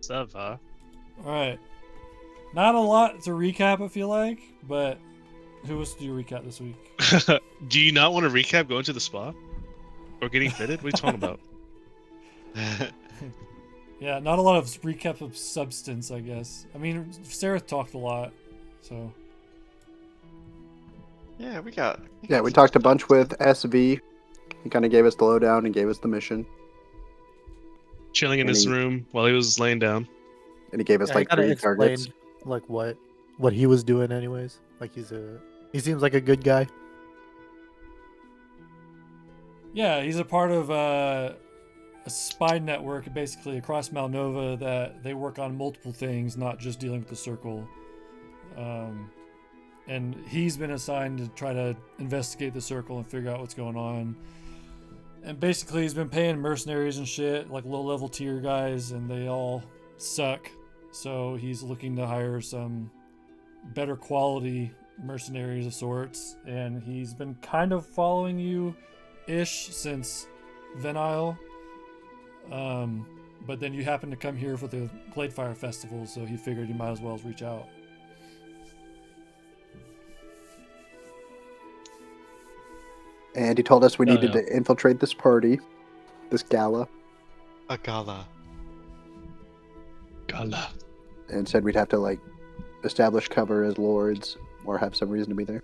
Ça va. All right. Not a lot to recap, I feel like, but who wants to do a recap this week? Do you not want to recap going to the spa? Or getting fitted? What are you talking about? Yeah, not a lot of recap of substance, I guess. I mean, Sarah talked a lot, so. Yeah, we got We some talked a stuff. bunch with SV. He kind of gave us the lowdown and gave us the mission. Chilling in And his he- room while he was laying down. And he gave us Yeah, he like kind of 3 targets. explained like what he was doing, anyways. Like he seems like a good guy. Yeah, he's a part of a spy network, basically across Malnova, that they work on multiple things, not just dealing with the Circle. And he's been assigned to try to investigate the Circle and figure out what's going on. And basically, he's been paying mercenaries and shit, like low-level tier guys, and they all suck. So he's looking to hire some better quality mercenaries of sorts. And he's been kind of following you ish since Venile. But then you happen to come here for the Gladefire Festival, so he figured he might as well reach out. And he told us we Oh, needed yeah. to infiltrate this party, this gala, A gala. Gala. and said we'd have to like establish cover as lords or have some reason to be there.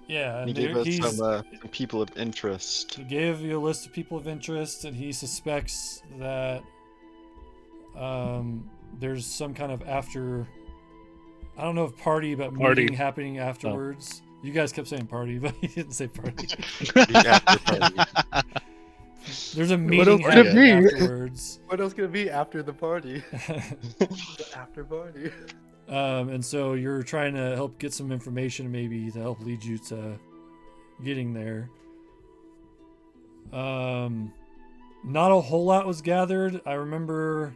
Yeah, He and gave us he's, some people of interest. he gave you a list of people of interest, and he suspects that there's some kind of after. I don't know if party, but Party. meeting happening afterwards. You guys kept saying party, but he didn't say party. The after party. There's a What meeting else could it happening be? afterwards. What else could it be after the party? The after party. And so you're trying to help get some information, maybe to help lead you to getting there. Not a whole lot was gathered. I remember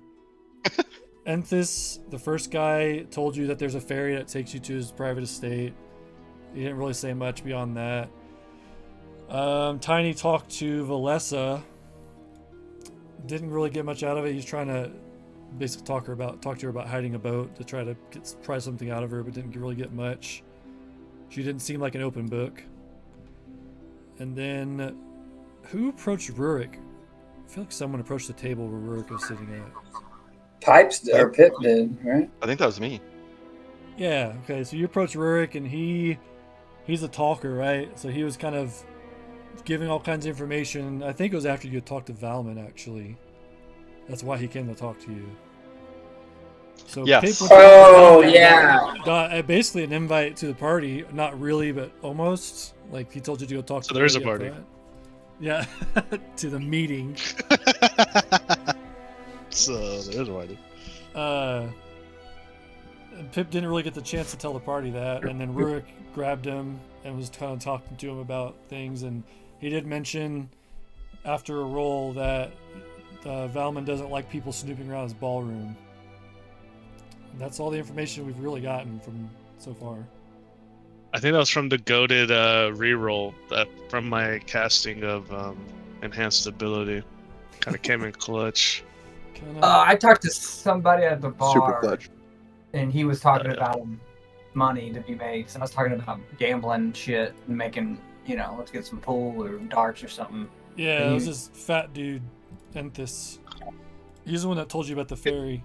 Enthis, the first guy, told you that there's a ferry that takes you to his private estate. He didn't really say much beyond that. Tiny talked to Valessa. Didn't really get much out of it. He's trying to basically talk to her about hiding a boat to try to pry something out of her, but didn't really get much. She didn't seem like an open book. And then, who approached Rurik? I feel like someone approached the table where Rurik was sitting at. Pipes or Pip did, right? I think that was me. Yeah. Okay. So you approach Rurik, and he's a talker, right? So he was kind of giving all kinds of information. I think it was after you had talked to Valmin, actually. That's why he came to talk to you. So Yes. Pip was- Oh, yeah. got basically an invite to the party. Not really, but almost. Like he told you to go talk So to there is the a lady party. up front. Yeah, to the meeting. So there's a party. And Pip didn't really get the chance to tell the party that, and then Rurik grabbed him and was kind of talking to him about things, and he did mention after a roll that Valmin doesn't like people snooping around his ballroom. And that's all the information we've really gotten from so far. I think that was from the goaded reroll that from my casting of enhanced ability. Kind of came in clutch. Kinda, I talked to somebody at the bar, Super clutch. and he was talking Oh, yeah. about money to be made. So I was talking about gambling shit and making, let's get some pool or darts or something. yeah, it was this fat dude, Enthis. He's the one that told you about the ferry.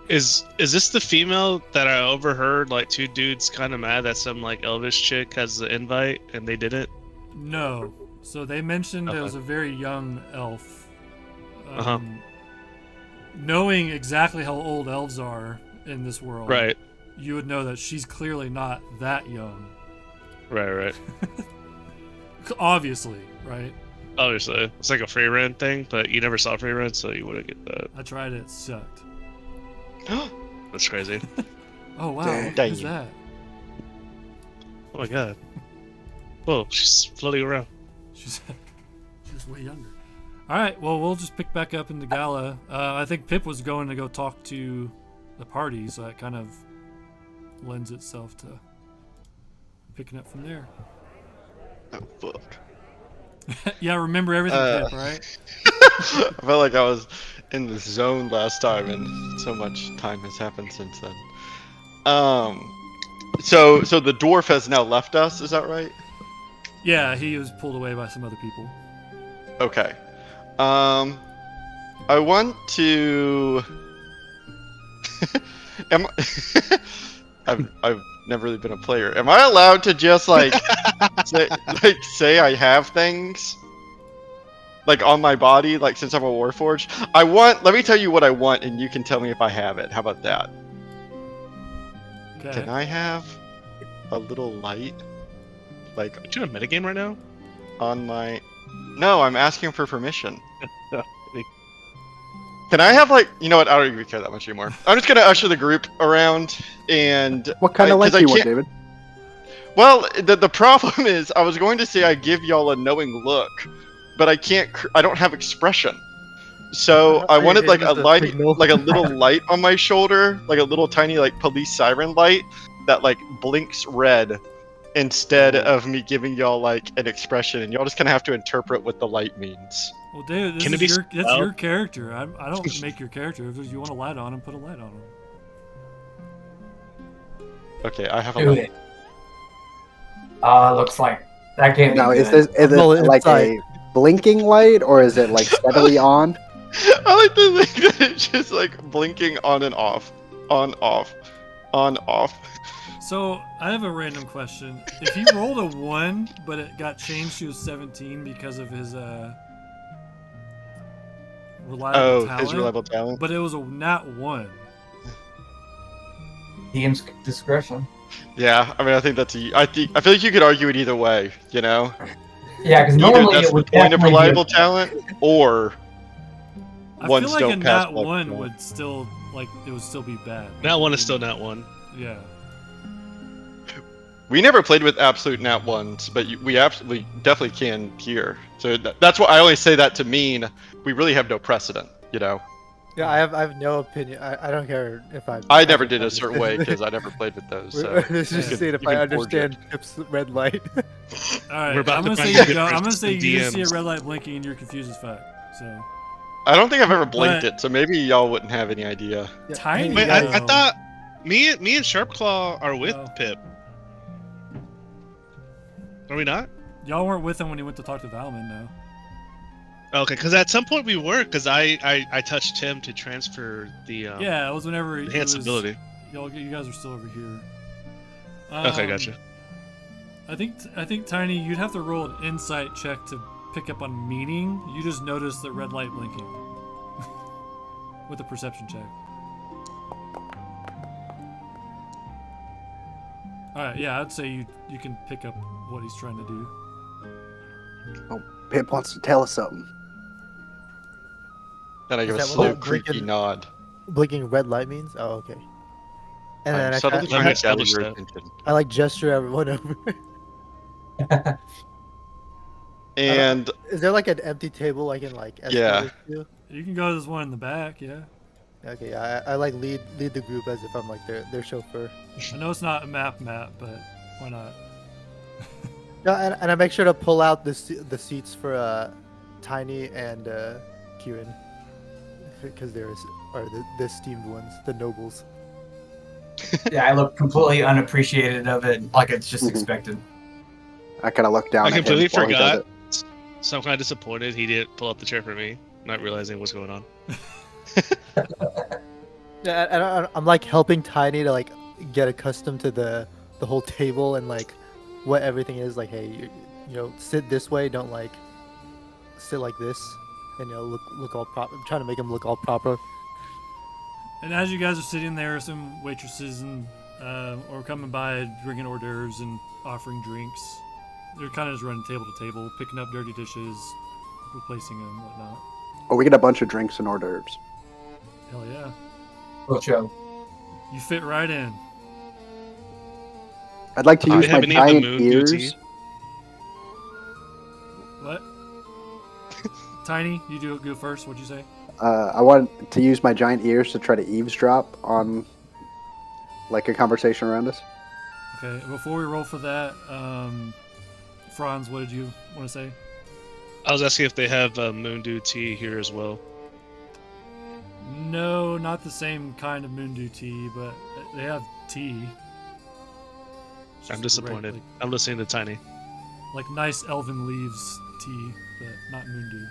Is this the female that I overheard like two dudes kind of mad that some like Elvish chick has the invite and they didn't? No. So they mentioned it Okay. was a very young elf. Uh-huh. Knowing exactly how old elves are in this world, Right, you would know that she's clearly not that young. right. Obviously, right? Obviously, it's like a free rent thing, but you never saw free rent, so you wouldn't get that. I tried it. It sucked. That's crazy. Oh, wow. Dang. What is that? Oh my god. Whoa, she's floating around. She's way younger. All right. Well, we'll just pick back up in the gala. I think Pip was going to go talk to the party, so that kind of lends itself to picking up from there. Oh, fuck. Yeah, remember everything, Pip, right? I felt like I was in the zone last time, and so much time has happened since then. So the dwarf has now left us. Is that right? Yeah, he was pulled away by some other people. Okay. I want to. Am I've never really been a player. Am I allowed to just say I have things like on my body, like since I'm a warforged? Let me tell you what I want, and you can tell me if I have it. How about that? Okay. Can I have a little light, like Are you in a metagame right now? on my? No, I'm asking for permission. Can I have like, you know what? I don't even care that much anymore. I'm just gonna usher the group around, and What kind of light 'cause do you want, can't- David? Well, the problem is, I was going to say I give y'all a knowing look, but I can't. I don't have expression. So I Are you wanted like hitting a us a light, signal? like a little light on my shoulder, like a little tiny like police siren light that like blinks red, instead Oh. of me giving y'all like an expression, and y'all just kind of have to interpret what the light means. Well, David, Can it be that's spelled? your character. I don't make your character. If you want a light on him, put a light on him. Okay, I have a Do light. it. Looks like that can't be Now, good. is it Roll it like inside. a blinking light, or is it like steadily on? I like to think that it's just like blinking on and off, on off, on off. So I have a random question. If he rolled a 1, but it got changed to a 17 because of his reliable talent, His reliable talent. but it was a nat 1. DM's discretion. Yeah, I mean, I think I feel like you could argue it either way. You know, Yeah, because either normally that's it the would point of definitely be reliable talent, or I ones feel like a don't pass nat reliable 1 talent. would still it would still be bad. Nat 1 is still Nat 1. Yeah. We never played with absolute nat ones, but we absolutely definitely can here. So that's why I only say that to mean we really have no precedent. You know, Yeah, I have no opinion. I don't care if I. I never did a certain way because I never played with those. We're So just you saying if you I can forge it. understand Pip's red light. All right. We're about I'm to gonna find say the you don't. I'm gonna difference say in you just see a DMs. red light blinking and you're confused as fuck. So I don't think I've ever blinked But- it, so maybe y'all wouldn't have any idea. Yeah, Tiny. hey, Wait, guys, I thought me and Sharpclaw are with No. Pip. Are we not? y'all weren't with him when he went to talk to Valmin, no. Okay, because at some point we were, because I touched him to transfer the Yeah, it was whenever he enhanced was. ability. You guys are still over here. Okay, gotcha. I think Tiny, you'd have to roll an insight check to pick up on meaning. You just noticed the red light blinking with a perception check. All right, yeah, I'd say you can pick up what he's trying to do. Pip wants to tell us something. Then I give a that what slow, that creepy blinking- nod. blinking red light means? Oh, okay. And then I'm subtly Let trying me to gather establish your that. attention. I like gesture everyone over. And Is there like an empty table like in like Yeah. escalators too? You can go to this one in the back, yeah. Okay, I like lead the group as if I'm like their chauffeur. I know it's not a map, but why not? Yeah, and I make sure to pull out the seats for Tiny and Kieran because are the esteemed ones, the nobles. Yeah, I look completely unappreciated of it, like it's just Mhm. expected. I kind of look down I at him completely while he does forgot. it. So I'm kind of disappointed he didn't pull up the chair for me, not realizing what's going on. Yeah, and I'm like helping Tiny to like get accustomed to the whole table and like what everything is. Like, hey, you know, sit this way. Don't like sit like this. And look all proper. I'm trying to make him look all proper. And as you guys are sitting there, some waitresses and or coming by, bringing hors d'oeuvres and offering drinks. They're kind of just running table to table, picking up dirty dishes, replacing them, whatnot. Oh, we get a bunch of drinks and hors d'oeuvres. Hell yeah, We'll show. you fit right in. I'd like to Do use they my have any of the giant moon ears. goatee? What? Tiny, you do go first. What'd you say? I want to use my giant ears to try to eavesdrop on like a conversation around us. Okay, before we roll for that, Franz, what did you want to say? I was asking if they have Moon Dew tea here as well. No, not the same kind of Moondew tea, but they have tea. It's I'm just disappointed. like, I'm listening to Tiny. like nice elven leaves tea, but not Moondew.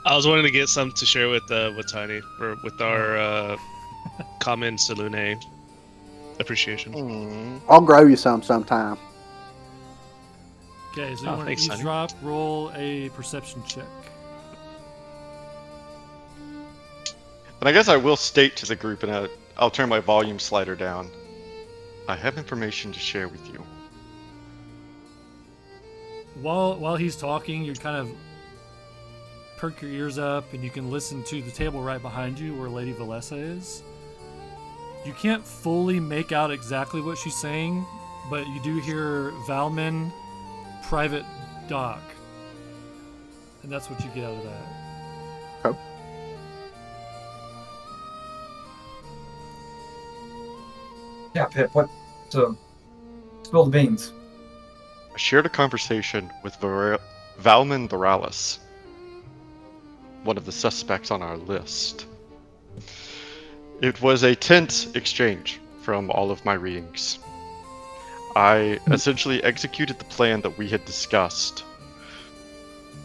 I was wanting to get some to share with Tiny for with our common Salune appreciation. Hmm. I'll grow you some sometime. Okay, so you Oh, want to thanks, Sonny. eavesdrop? Roll a perception check. And I guess I will state to the group, and I'll turn my volume slider down. I have information to share with you. While he's talking, you kind of perk your ears up, and you can listen to the table right behind you where Lady Valessa is. You can't fully make out exactly what she's saying, but you do hear Valmin, private dock, and that's what you get out of that. Oh. Yeah, Pip. What? So, spill the beans. I shared a conversation with Valmin Doralis, one of the suspects on our list. It was a tense exchange from all of my readings. I essentially executed the plan that we had discussed.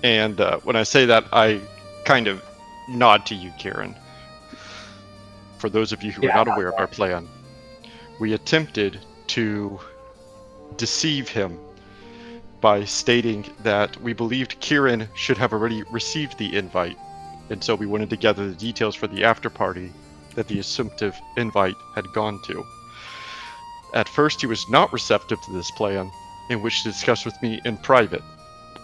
And when I say that, I kind of nod to you, Kieran. For those of you who are not aware of our plan, we attempted to deceive him by stating that we believed Kieran should have already received the invite, and so we wanted to gather the details for the after party that the assumptive invite had gone to. At first, he was not receptive to this plan, in which to discuss with me in private,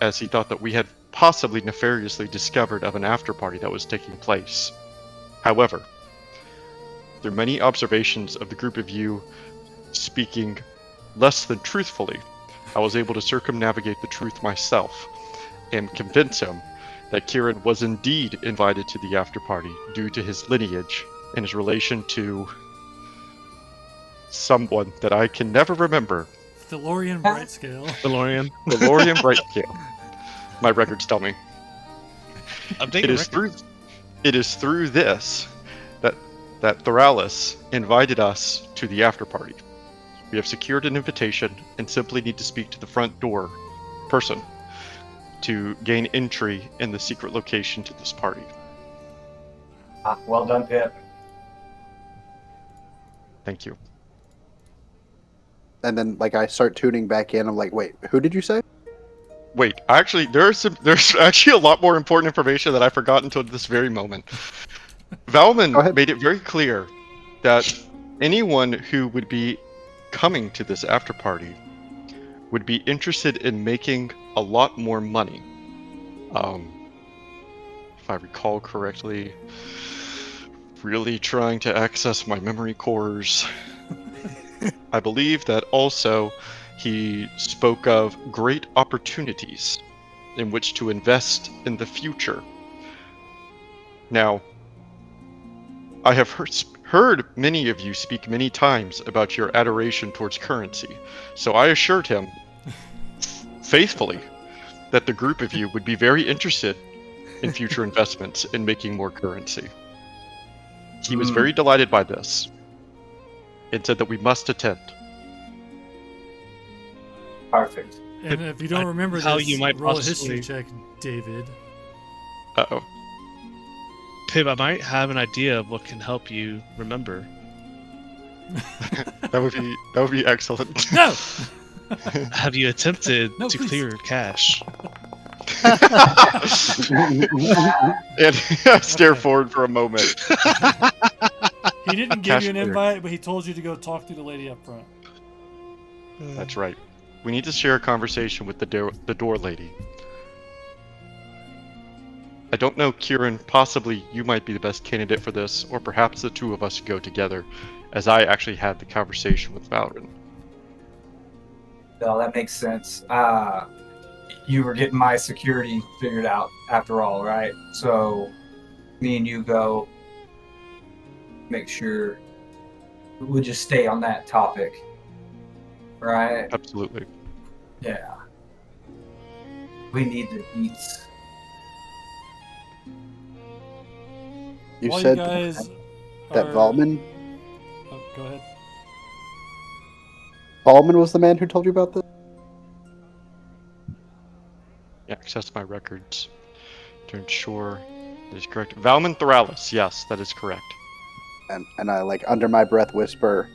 as he thought that we had possibly nefariously discovered of an after party that was taking place. However, through many observations of the group of you speaking less than truthfully, I was able to circumnavigate the truth myself and convince him that Kieran was indeed invited to the after party due to his lineage and his relation to someone that I can never remember. Thelorian Brightscale. DeLorean. Valorian Brightscale. My records tell me. Update record. It is through this that Thoralis invited us to the after party. We have secured an invitation and simply need to speak to the front door person to gain entry in the secret location to this party. Well done, Pip. Thank you. And then like I start tuning back in. I'm like, wait, who did you say? Wait, actually, there's actually a lot more important information that I forgot until this very moment. Go Valmin ahead. made it very clear that anyone who would be coming to this after party would be interested in making a lot more money. If I recall correctly, really trying to access my memory cores. I believe that also he spoke of great opportunities in which to invest in the future. Now, I have heard many of you speak many times about your adoration towards currency, so I assured him faithfully that the group of you would be very interested in future investments in making more currency. He was very delighted by this and said that we must attend. Perfect. And if you don't remember How this, you might roll a possibly- history check, David. Uh-oh. Pip, I might have an idea of what can help you remember. That would be excellent. No! Have you attempted No, to please. clear your cache? And I stare Okay. forward for a moment. He didn't give you an Cash clear. invite, but he told you to go talk to the lady up front. That's right. We need to share a conversation with the door lady. I don't know, Kieran, possibly you might be the best candidate for this, or perhaps the two of us go together, as I actually had the conversation with Valrin. No, that makes sense. You were getting my security figured out after all, right? So, me and you go make sure we'll just stay on that topic, right? Absolutely. Yeah. We need the beats. You While said you guys that are... Valmin Oh, go ahead. was the man who told you about this? Access my records to ensure it is correct. Valmin Thoralis, yes, that is correct. And I like under my breath whisper,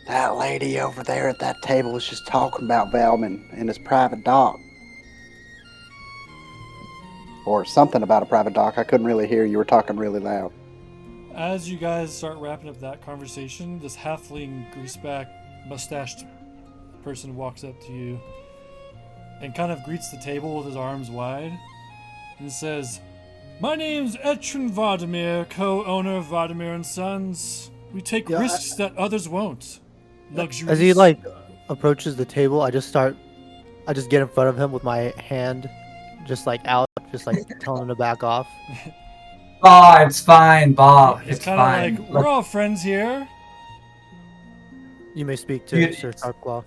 that lady over there at that table was just talking about Valmin and his private dock. Or something about a private dock. I couldn't really hear. You were talking really loud. As you guys start wrapping up that conversation, this halfling, greaseback, mustached person walks up to you and kind of greets the table with his arms wide and says, "My name's Etrin Vladimir, co-owner of Vladimir and Sons. We take Yeah, risks that others won't. Luxuries." As he like approaches the table, I just get in front of him with my hand, just like out, just like telling him to back off. Oh, it's fine, Bob. He's It's kind of fine. like, "We're all friends here." You may speak to You- Sir Tarkwa.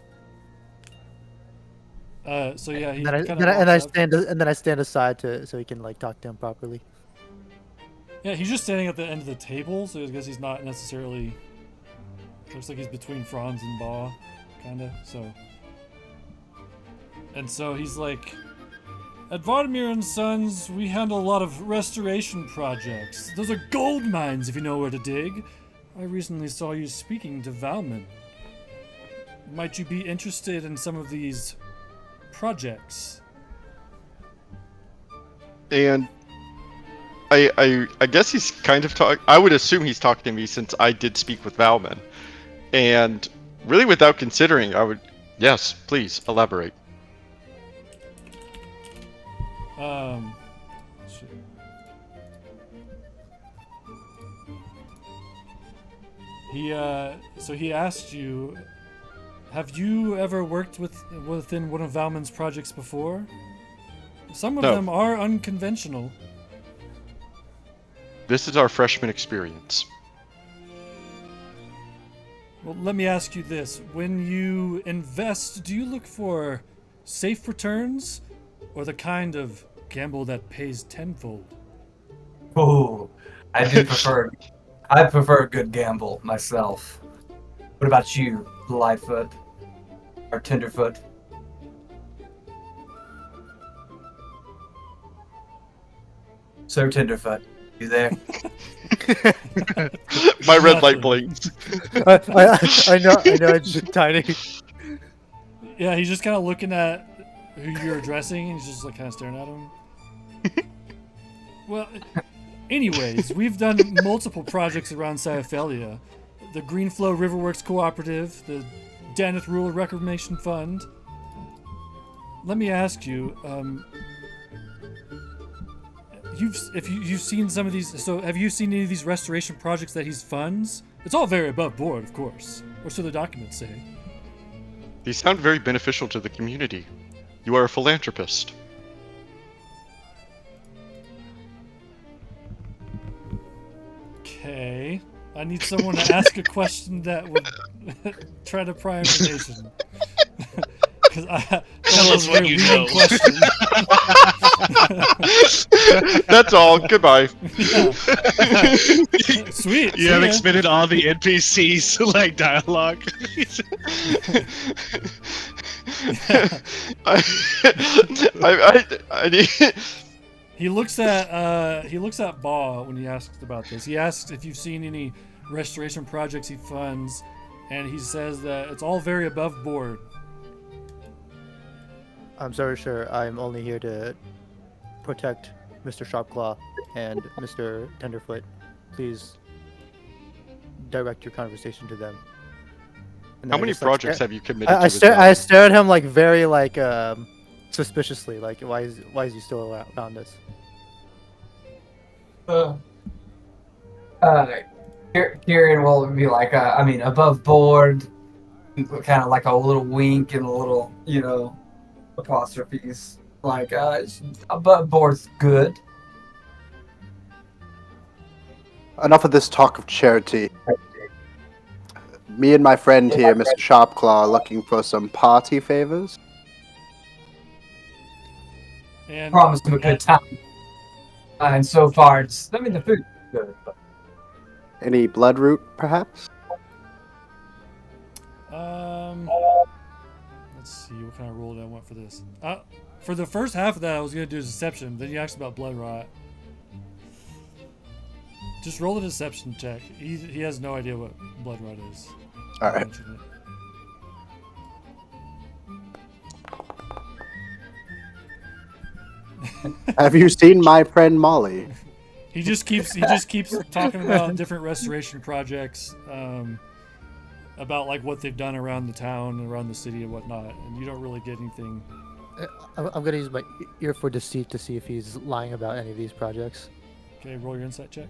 So yeah, he And then I, kind then, I, of and I walks up. stand and then I stand aside so he can like talk to him properly. Yeah, he's just standing at the end of the table, so I guess he's not necessarily. Looks like he's between Franz and Ba, kinda. So. And so he's like, "At Vladimir and Sons, we handle a lot of restoration projects. Those are gold mines, if you know where to dig. I recently saw you speaking to Valmin. Might you be interested in some of these projects?" And I guess he's kind of I would assume he's talking to me since I did speak with Valmin. And really without considering, yes, please elaborate. Shit. So he asked you, have you ever worked within one of Valmin's projects before? Some of No. them are unconventional. This is our freshman experience. Well, let me ask you this. When you invest, do you look for safe returns or the kind of gamble that pays tenfold? Oh, I do prefer. I prefer a good gamble myself. What about you, Lightfoot or Tenderfoot? Sir Tenderfoot, you there? My red light blinks. I know it's just tiny. Yeah, he's just kind of looking at who you're addressing, and he's just like kind of staring at him. Well, anyways, we've done multiple projects around Cyophelia. The Greenflow Riverworks Cooperative, the Daneth Rural Reclamation Fund. Let me ask you, you've seen some of these, so have you seen any of these restoration projects that he funds? It's all very above board, of course, or so the documents say. These sound very beneficial to the community. You are a philanthropist. Okay. I need someone to ask a question that would try to pry information. Because Tell us what you know. That's all. Goodbye. Sweet. You have expended all the NPCs like dialogue. I need. He looks at Ba when he asks about this. He asks if you've seen any restoration projects he funds, and he says that it's all very above board. I'm sorry, sir. I'm only here to protect Mr. Sharpclaw and Mr. Tenderfoot. Please direct your conversation to them. And How then I many just, like, projects have you committed I to? stare at him like very like suspiciously. Like why is he still around us? Kieran will be like, above board, kind of like a little wink and a little, apostrophes. Like, above board's good. Enough of this talk of charity. Me and my friend here, Mr. Sharpclaw, are looking for some party favors. And Promised him a good time. And so far, the food's good. But Any bloodroot, perhaps? Let's see what kind of roll did I want for this. For the first half of that, I was gonna do deception. Then you asked about blood rot. Just roll the deception check. He has no idea what blood rot is. All right. Have you seen my friend Molly? He just keeps talking about different restoration projects, about like what they've done around the town, around the city, and whatnot. And you don't really get anything. I'm gonna use my ear for deceit to see if he's lying about any of these projects. Okay, roll your insight check.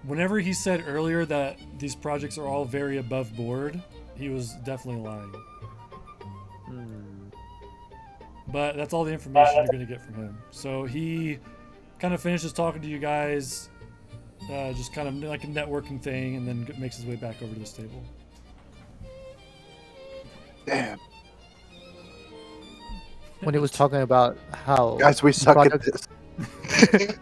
Whenever he said earlier that these projects are all very above board, he was definitely lying. But that's all the information you're going to get from him. So he kind of finishes talking to you guys, just kind of like a networking thing, and then makes his way back over to this table. Damn. When he was talking about how Guys, we suck at projects- this.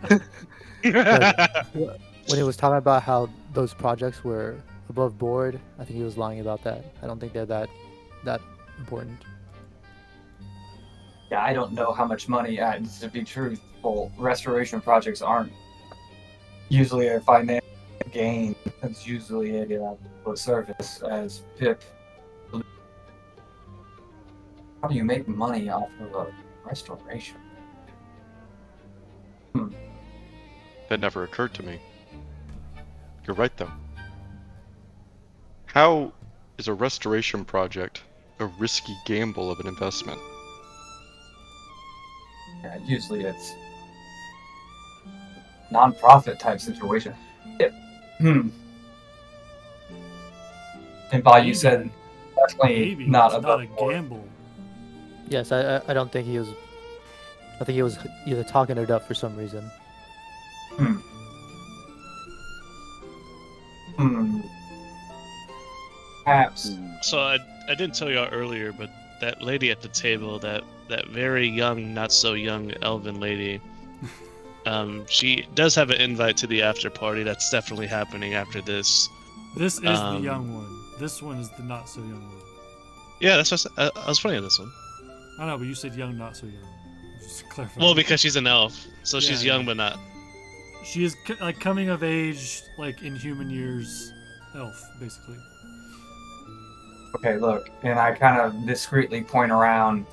when he was talking about how those projects were above board, I think he was lying about that. I don't think they're that important. Yeah, I don't know how much money. To be truthful, restoration projects aren't usually a financial gain. It's usually a service. As Pip, how do you make money off of a restoration? That never occurred to me. You're right, though. How is a restoration project a risky gamble of an investment? Yeah, usually it's non-profit type situation. And Bob, you said definitely Maybe not it's above not a board. gamble. Yes, I don't think he was. I think he was either talking it up for some reason. Perhaps. So I didn't tell y'all earlier, but that lady at the table, that very young, not so young elven lady, she does have an invite to the after party. That's definitely happening after this. This is the young one. This one is the not so young one. Yeah, that's what I was funny on this one. I know, but you said young, not so young. Just to clarify. Well, because she's an elf, so Yeah, she's yeah. young but not. She is like coming of age, like in human years, elf basically. Okay, look, and I kind of discreetly point around,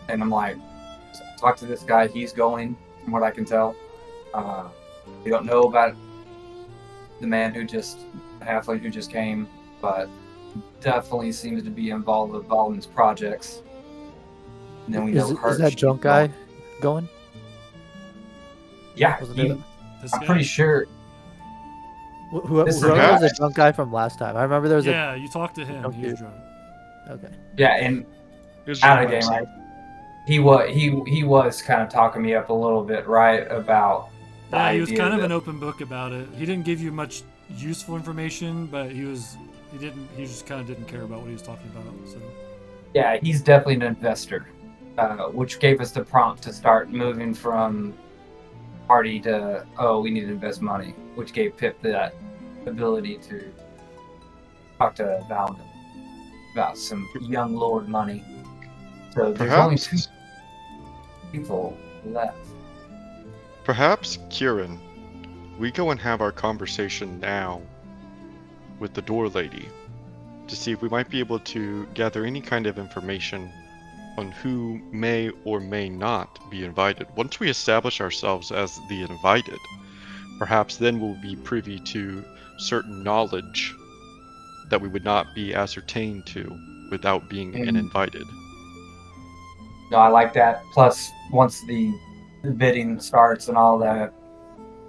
and I'm like, talk to this guy. He's going, from what I can tell. We don't know about the man the halfling who just came, but definitely seems to be involved with Valmins projects. And then we know Is that drunk guy going? Yeah, Wasn't he- it- This I'm guy? pretty sure. Whoever This is was guy? the drunk guy from last time? I remember there was Yeah, you talked to him. Drunk He was dude. drunk. a. Okay. Yeah, and He was out drunk of by game, himself. right? He was kind of talking me up a little bit, right, about the Yeah, he was idea kind of that- an open book about it. He didn't give you much useful information, but he just kind of didn't care about what he was talking about. So Yeah, he's definitely an investor, which gave us the prompt to start moving from party to, we need to invest money, which gave Pip that ability to talk to Valmins about some young lord money. So there's only two Perhaps, people left. perhaps, Kieran, we go and have our conversation now with the door lady to see if we might be able to gather any kind of information on who may or may not be invited. Once we establish ourselves as the invited, perhaps then we'll be privy to certain knowledge that we would not be ascertained to without being an invited. No, I like that. Plus, once the bidding starts and all that,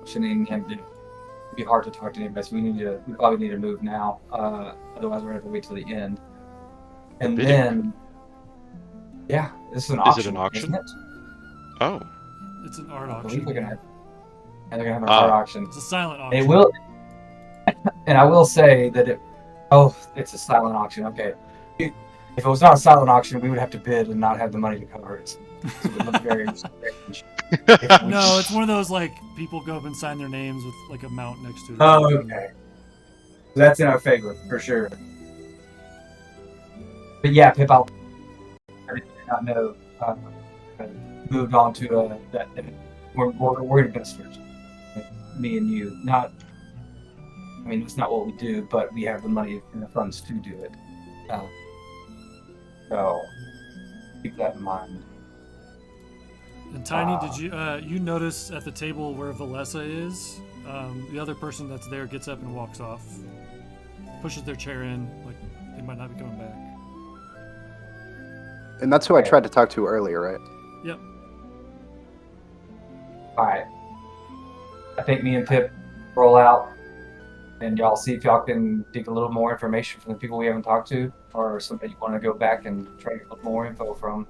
shouldn't it'd be hard to talk to anybody. So we probably need to move now. Otherwise, we're gonna have to wait till the end. And bidding. then, yeah, this is an Is auction. it an auction? Isn't it? Oh, it's an art I believe auction. they're gonna have an Ah. art auction. It's a silent They auction. will, and I will say that it's a silent auction. Okay, if it was not a silent auction, we would have to bid and not have the money to cover it. So it would look very strange. No, it's one of those like people go up and sign their names with like a mount next to it. Oh, okay. That's in our favor for sure. But yeah, Pip, I did not know. Moved on to that. We're investors. Me and you. Not. I mean, it's not what we do, but we have the money and the funds to do it. So keep that in mind. And Tiny, did you notice at the table where Valessa is? The other person that's there gets up and walks off, pushes their chair in, like they might not be coming back. And that's who I tried to talk to earlier, right? Yep. All right. I think me and Pip roll out, and y'all see if y'all can dig a little more information from the people we haven't talked to, or somebody you want to go back and try to get a little more info from.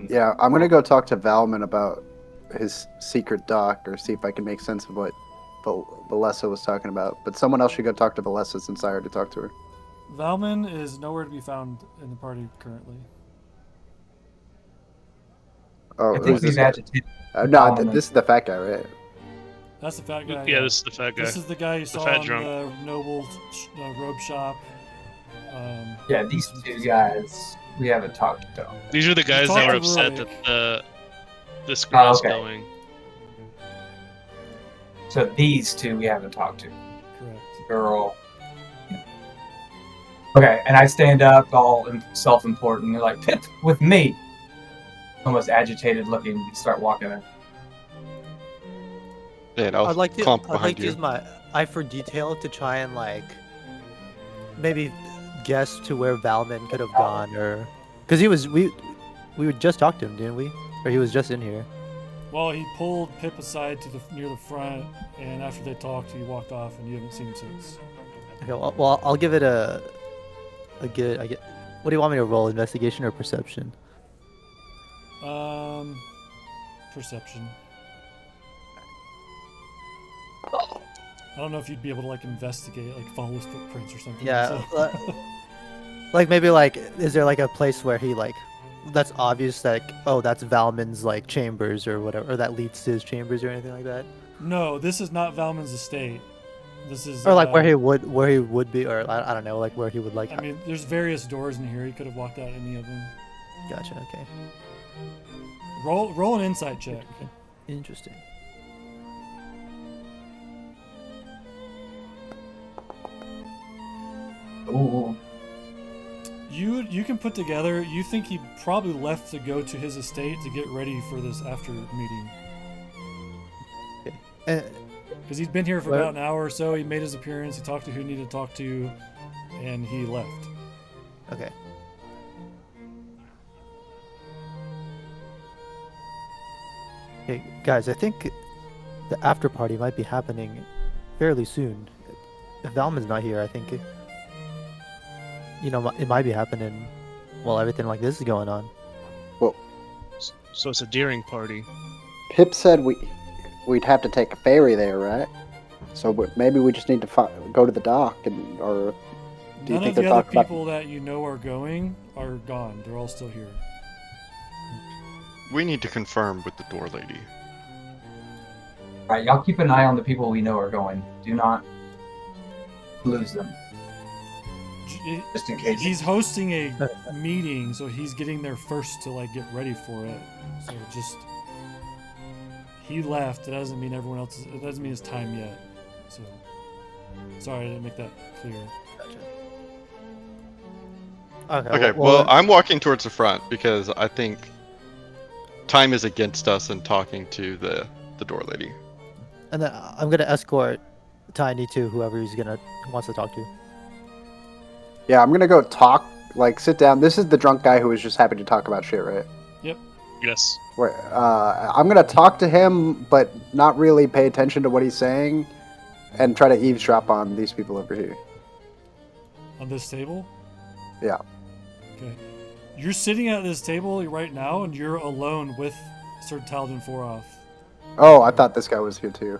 Yeah, I'm gonna go talk to Valmin about his secret dock, or see if I can make sense of what Valessa was talking about. But someone else should go talk to Valessa since I already talked to her. Valmin is nowhere to be found in the party currently. Oh, I think who's this we've guy? agitated. No, Valmin. this is the fat guy, right? That's the fat guy. Yeah, this is the fat guy. This is the guy you saw fat in drunk. the noble robe shop. Yeah, these two guys we haven't talked to. These are the guys talked that were to upset Rorik. that this girl's okay. going. So these two we haven't talked to. Correct. Girl. Okay, and I stand up, all self-important. They're like, Pip, with me. Almost agitated looking, start walking in. And I'll I'd like to clump behind you. use my eye for detail to try and like maybe guess to where Valmin could have gone, or because we would just talk to him, didn't we? Or he was just in here. Well, he pulled Pip aside to near the front, and after they talked, he walked off, and you haven't seen him since. Okay, well I'll give it a good. What do you want me to roll? Investigation or perception? Perception. I don't know if you'd be able to like investigate, like follow his footprints or something. Yeah, so- like maybe like is there like a place where he like that's obvious that oh that's Valmin's like chambers or whatever, or that leads to his chambers or anything like that, No, this is not Valmin's estate. This is. or like where he would be, or I don't know, like where he would like. I mean, there's various doors in here. He could have walked out any of them. Gotcha. Okay. Roll an insight check. Interesting. Ooh. You can put together. You think he probably left to go to his estate to get ready for this after meeting. Because he'd been here for Where- about an hour or so. He made his appearance. He talked to who he needed to talk to, and he left. Okay. Okay, guys, I think the after party might be happening fairly soon. If Valmin's not here, I think it might be happening while everything like this is going on. So it's a Deering party. Pip said we'd have to take a ferry there, right? So maybe we just need to go to the dock, or do you None think of they're the other talking about? people that you know are going are gone. They're all still here. We need to confirm with the door lady. Alright, y'all keep an eye on the people we know are going. Do not lose them, just in case. He's hosting a meeting, so he's getting there first to like get ready for it. So just he left. It doesn't mean everyone else. It doesn't mean it's time yet. So sorry I didn't make that clear. Okay, well, I'm walking towards the front because I think time is against us in talking to the door lady. and then I'm gonna escort Tiny to whoever wants to talk to. Yeah, I'm gonna go talk. Like, sit down. This is the drunk guy who was just happy to talk about shit, right? Yes. Where I'm gonna talk to him, but not really pay attention to what he's saying, and try to eavesdrop on these people over here. On this table? Yeah. Okay. You're sitting at this table right now, and you're alone with Sir Talden Foroth. Oh, I thought this guy was here too.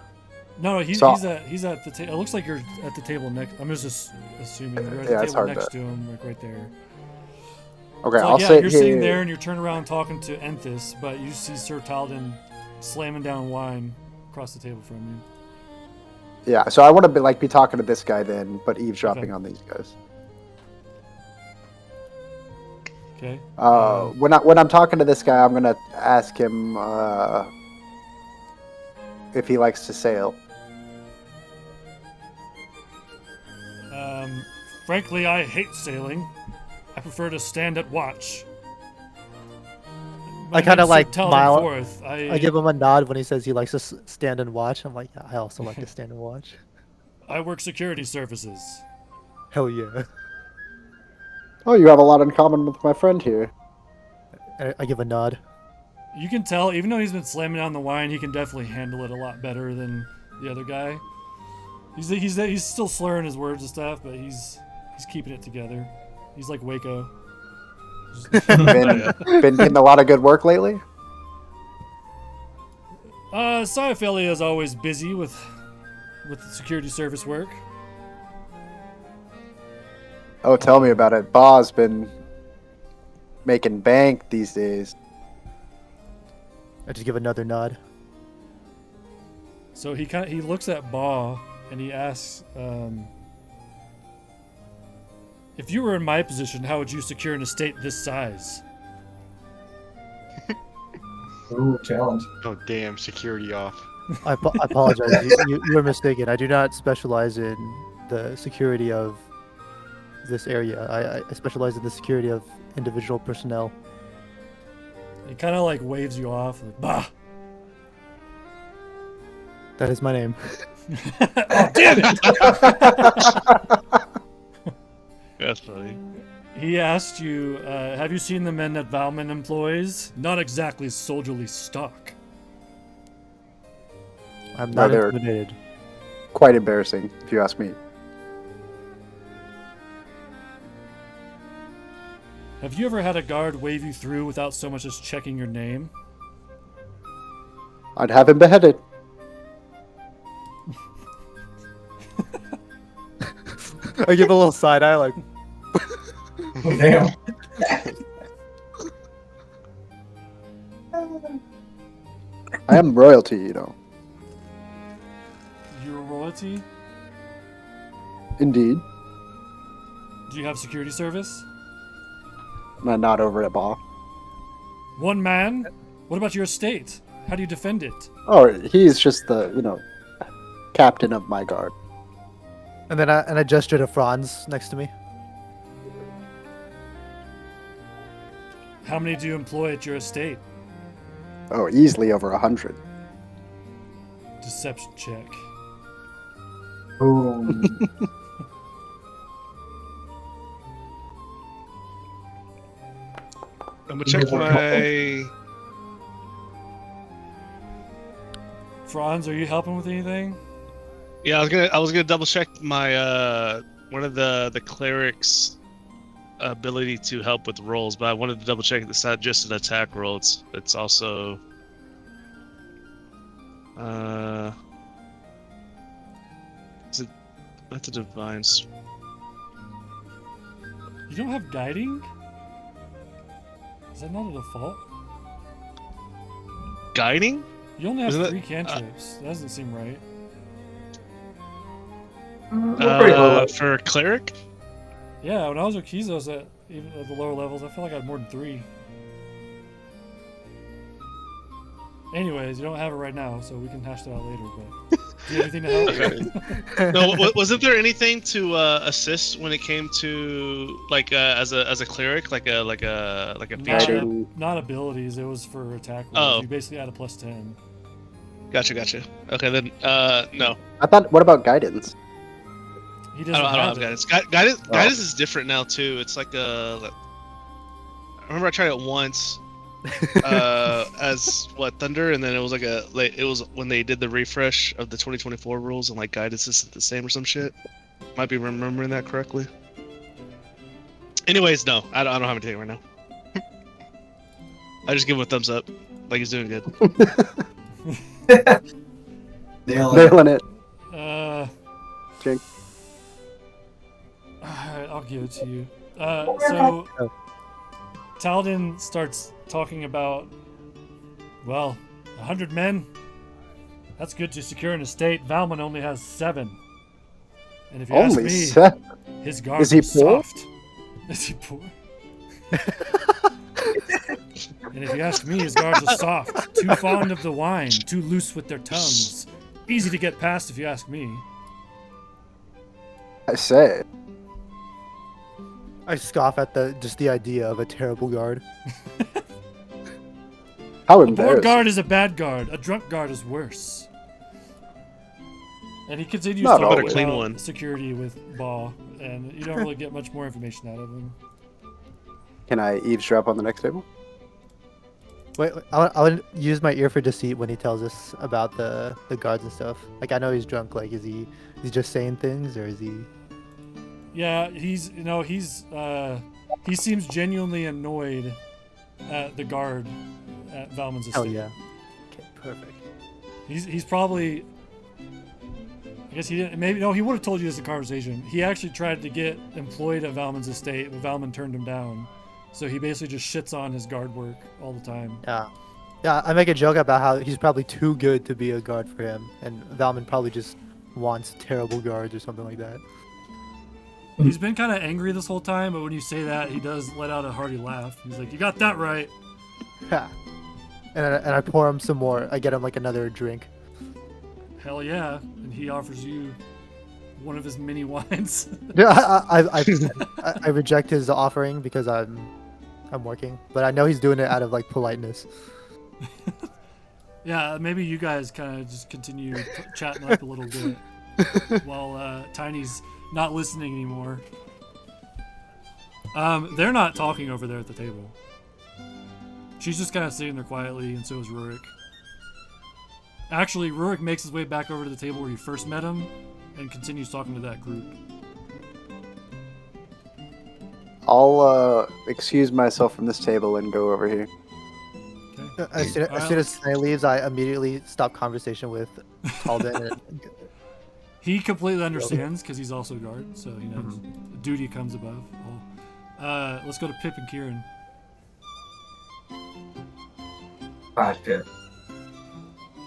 No, he's So- at the table. It looks like you're at the table next. I'm just assuming you're at Yeah, the it's table hard next to- to him, like right there. Okay, So, I'll yeah, sit you're here. sitting there and you're turning around talking to Enthis, but you see Sir Talden slamming down wine across the table from you. Yeah, so I want to be talking to this guy then, but eavesdropping Okay. on these guys. Okay. When I'm talking to this guy, I'm gonna ask him if he likes to sail. Frankly, I hate sailing. I prefer to stand at watch. I kind of like smile. Forth. I give him a nod when he says he likes to stand and watch. I'm like, yeah, I also like to stand and watch. I work security services. Hell yeah. Oh, you have a lot in common with my friend here. I give a nod. You can tell, even though he's been slamming down the wine, he can definitely handle it a lot better than the other guy. He's still slurring his words and stuff, but he's keeping it together. He's like Waco. Been getting a lot of good work lately? Cyophilia is always busy with security service work. Oh, tell me about it. Ba's been making bank these days. I just give another nod. So he looks at Ba and he asks, if you were in my position, how would you secure an estate this size? Ooh, challenge. Oh damn, security off. I apologize. You are mistaken. I do not specialize in the security of this area. I specialize in the security of individual personnel. He kind of like waves you off, like, Bah! That is my name. Oh, damn it! That's funny. He asked you, have you seen the men that Valmin employs? Not exactly soldierly stock. I'm not they're- intimidated. Quite embarrassing, if you ask me. Have you ever had a guard wave you through without so much as checking your name? I'd have him beheaded. I give a little side eye, like, Oh, damn. I am royalty, you know. You're a royalty? Indeed. Do you have security service? Not over at Ba. One man? What about your estate? How do you defend it? Oh, he's just the, captain of my guard. and then I gesture to Franz next to me. How many do you employ at your estate? Oh, easily over 100. Deception check. Ooh. I'm gonna check my. Franz, are you helping with anything? Yeah, I was gonna double check my one of the clerics' ability to help with rolls, but I wanted to double check it's not just an attack roll. It's also that's a divine. You don't have guiding? Is that not a default? Guiding? You only have Isn't it- 3 cantrips. That doesn't seem right. We're pretty low. For cleric? Yeah, when I was with Kizos even at the lower levels, I feel like I had more than 3. Anyways, you don't have it right now, so we can hash that out later. But do you have anything to help? No, wasn't there anything to assist when it came to like as a cleric, like a feature? Guiding. Not abilities. It was for attack rolls. Oh. You basically had a +10. Gotcha. Okay, then no, I thought, what about guidance? He I doesn't don't have have it. guidance. Guidance is different now too. It's like I remember I tried it once as Thunder, and then it was it was when they did the refresh of the 2024 rules, and like guidance isn't the same or some shit. Might be remembering that correctly. Anyways, no, I don't have anything right now. I just give him a thumbs up, like he's doing good. Nailing it. Jake. Alright, I'll give it to you. So, Talden starts talking about, well, 100 men? That's good to secure an estate. Valmon only has 7. And if you ask Only me, 7. his guards Is he are poor? soft. Is he poor? And if you ask me, his guards are soft. Too fond of the wine. Too loose with their tongues. Easy to get past if you ask me. I say. I scoff at the idea of a terrible guard. How A bored embarrassing. guard is a bad guard. A drunk guard is worse. And he continues Not talking always. Clean about one. security with Ba, and you don't really get much more information out of him. Can I eavesdrop on the next table? Wait, I would use my ear for deceit when he tells us about the guards and stuff. Like, I know he's drunk. Like, is he just saying things, or is he? Yeah, he seems genuinely annoyed at the guard at Valmins' estate. Hell yeah. Okay, perfect. He's probably. I guess he didn't. Maybe no. He would have told you this in conversation. He actually tried to get employed at Valmins' estate, but Valmon turned him down. So he basically just shits on his guard work all the time. Yeah. Yeah, I make a joke about how he's probably too good to be a guard for him, and Valmon probably just wants terrible guards or something like that. He's been kind of angry this whole time, but when you say that, he does let out a hearty laugh. He's like, "You got that right." Yeah. And I pour him some more. I get him like another drink. Hell yeah! And he offers you one of his mini wines. Yeah, I reject his offering because I'm working, but I know he's doing it out of like politeness. Yeah, maybe you guys kind of just continue chatting up a little bit while Tiny's not listening anymore. They're not talking over there at the table. She's just kind of sitting there quietly, and so is Rurik. Actually, Rurik makes his way back over to the table where you first met him and continues talking to that group. I'll excuse myself from this table and go over here. Okay. As soon as Snay leaves, I immediately stop conversation with Talden. He completely understands because he's also a guard, so he knows duty comes above all. Let's go to Pip and Kieran. Alright, Pip.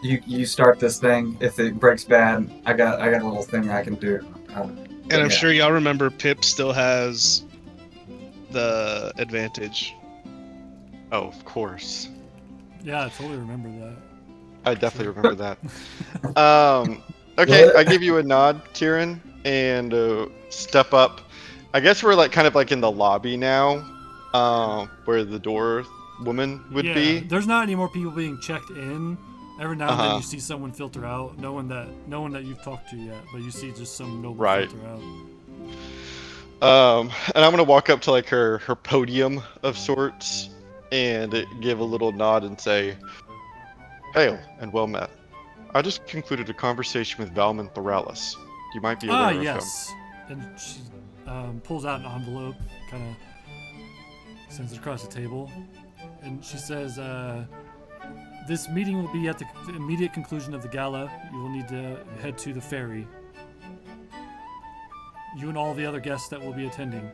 You start this thing. If it breaks bad, I got a little thing I can do. And I'm sure y'all remember Pip still has the advantage. Oh, of course. Yeah, I totally remember that. I definitely remember that. Okay, I give you a nod, Kieran, and step up. I guess we're like kind of like in the lobby now, where the door woman would be. There's not any more people being checked in. Every now and then you see someone filter out, no one that you've talked to yet, but you see just some noble filter out. And I'm gonna walk up to like her podium of sorts and give a little nod and say, "Hail and well met. I just concluded a conversation with Valmin Thoralis. You might be aware of yes. And she pulls out an envelope, kind of sends it across the table, and she says, "This meeting will be at the immediate conclusion of the gala. You will need to head to the ferry. You and all the other guests that will be attending.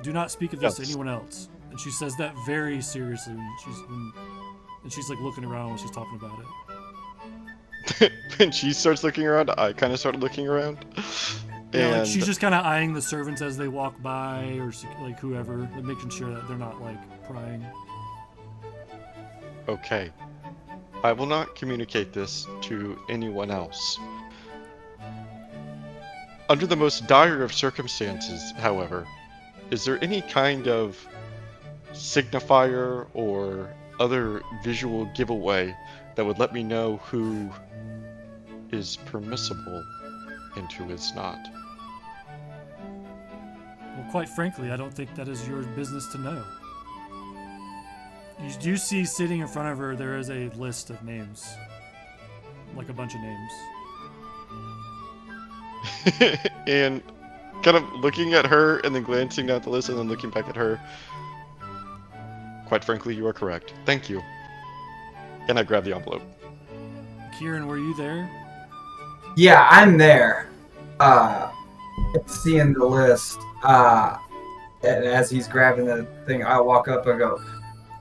Do not speak of this to anyone else." And she says that very seriously and she's like looking around when she's talking about it. When she starts looking around, I kind of started looking around. Yeah, And like she's just kind of eyeing the servants as they walk by, or like whoever, and making sure that they're not like prying. okay, I will not communicate this to anyone else. Under the most dire of circumstances, however, is there any kind of signifier or other visual giveaway that would let me know who is permissible and who is not? Well, quite frankly, I don't think that is your business to know. You do see sitting in front of her, there is a list of names. Like a bunch of names. And kind of looking at her and then glancing down at the list and then looking back at her. Quite frankly, you are correct. Thank you. And I grab the envelope. Kieran, were you there? Yeah, I'm there. Seeing the list. And as he's grabbing the thing, I walk up and go,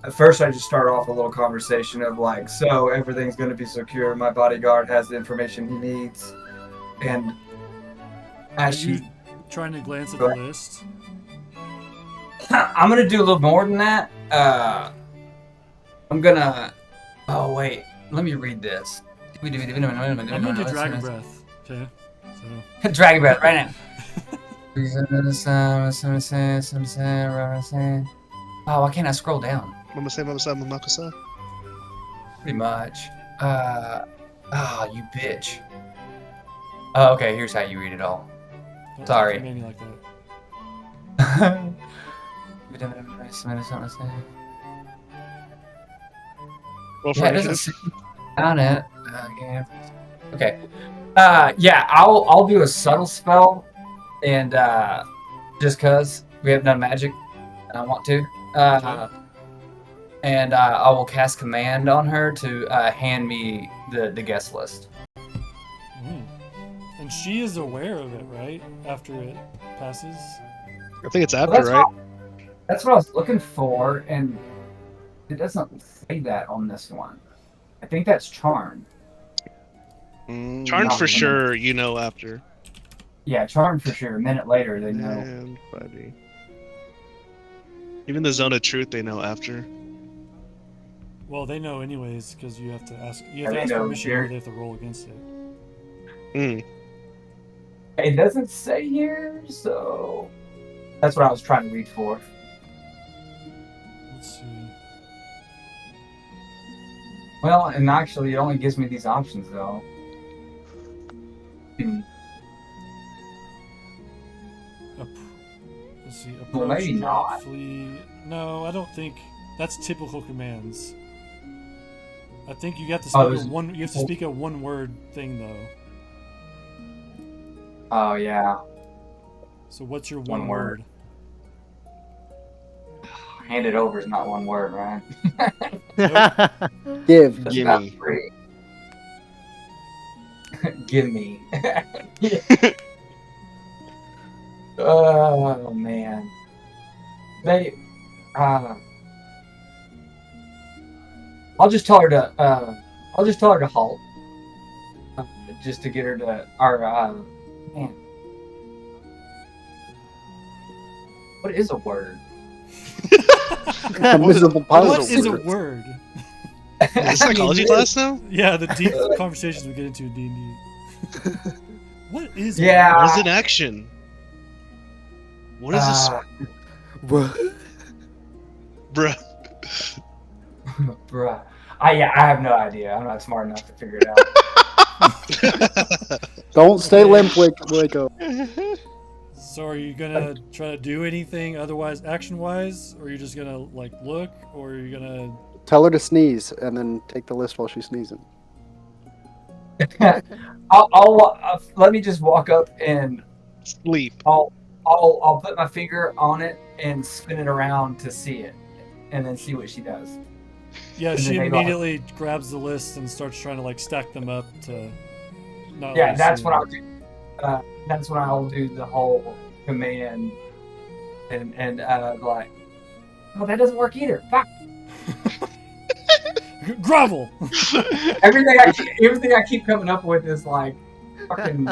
At first, I just start off a little conversation of like, so everything's going to be secure. My bodyguard has the information he needs. And Are as you she, trying to glance at the list? I'm going to do a little more than that. I'm going to, oh, wait, let me read this. I'm gonna do Dragon Breath. Okay. So. Dragon Breath, right now. Oh, why can't I scroll down? Mama say, Mama say, Mama say. Pretty much. You bitch. Oh, okay, here's how you read it all. Don't Sorry. talk to me like that. Roll for Yeah, it doesn't initiative. say on it. Yeah. Okay. Yeah, I'll do a subtle spell, and just cause we have done magic, and I want to. And I will cast command on her to hand me the guest list. And she is aware of it, right? After it passes. I think it's after, Well, right? That's what I was looking for, and it doesn't say that on this one. I think that's charm. Charmed No, for no. sure, you know after. Yeah, charm for sure. A minute later, they know. And buddy. Even the zone of truth, they know after. Well, they know anyways because you have to ask. You I have to ask know, permission, Jared. or they have to roll against it. It doesn't say here, so that's what I was trying to read for. Let's see. Well, and actually, it only gives me these options, though. Let's see. Well, Approach, maybe drop, not. flee. No, I don't think that's typical commands. I think you have to speak there's- a one. You have to speak a one-word thing though. Oh, yeah. So what's your One one word. word? Hand it over is not one word, right? Give. That's Gimme. not free. Give me. Oh, man. They, I'll just tell her to, halt. Just to get her to, man. What is a word? A miserable pile What of is a words. word? Is it psychology class now? Yeah, the deep conversations we get into in D&D. What is a Yeah. What is an action? What is this? What? Bruh. Bruh. I have no idea. I'm not smart enough to figure it out. Don't stay limp, wake up. So are you gonna try to do anything otherwise action-wise, or are you just gonna like look, or are you gonna? Tell her to sneeze and then take the list while she's sneezing. I'll let me just walk up and Sleep. I'll put my finger on it and spin it around to see it, and then see what she does. Yeah, And she then they go- immediately grabs the list and starts trying to like stack them up to. Not Yeah, let you that's see what them. I'll do. That's when I'll do the whole command, and like, oh, that doesn't work either. Fuck. Grovel. Everything I keep coming up with is like, fucking.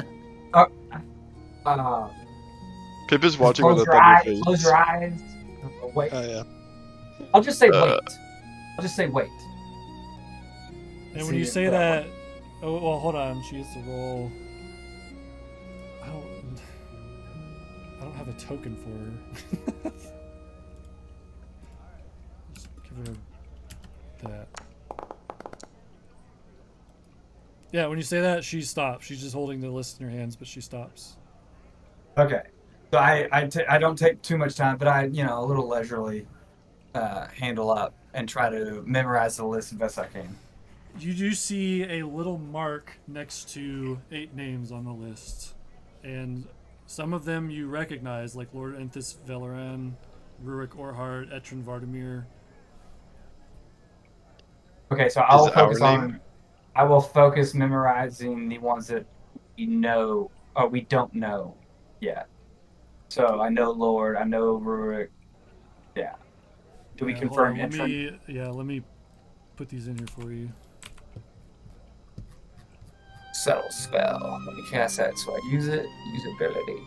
Pip is watching with Close a your thunder eyes. face. Close your eyes. Wait. Oh yeah. I'll just say wait. I'll just say wait. And when you See, say that, oh well, hold on. She gets to roll. I don't have a token for her. Just give her that. Yeah, when you say that, she stops. She's just holding the list in her hands, but she stops. Okay. So I don't take too much time, but I a little leisurely handle up and try to memorize the list as best I can. You do see a little mark next to 8 names on the list, and some of them you recognize, like Lord Enthis Velaran, Rurik Orhart, Etrin Vardimir. Okay, so I'll Is our focus name? on. I will focus memorizing the ones that we know or we don't know yet. So I know Lord, I know Rurik. Yeah. Do we Yeah, hold confirm on, let entrance? let me put these in here for you. Subtle spell. Let me cast that so I use it. Usability.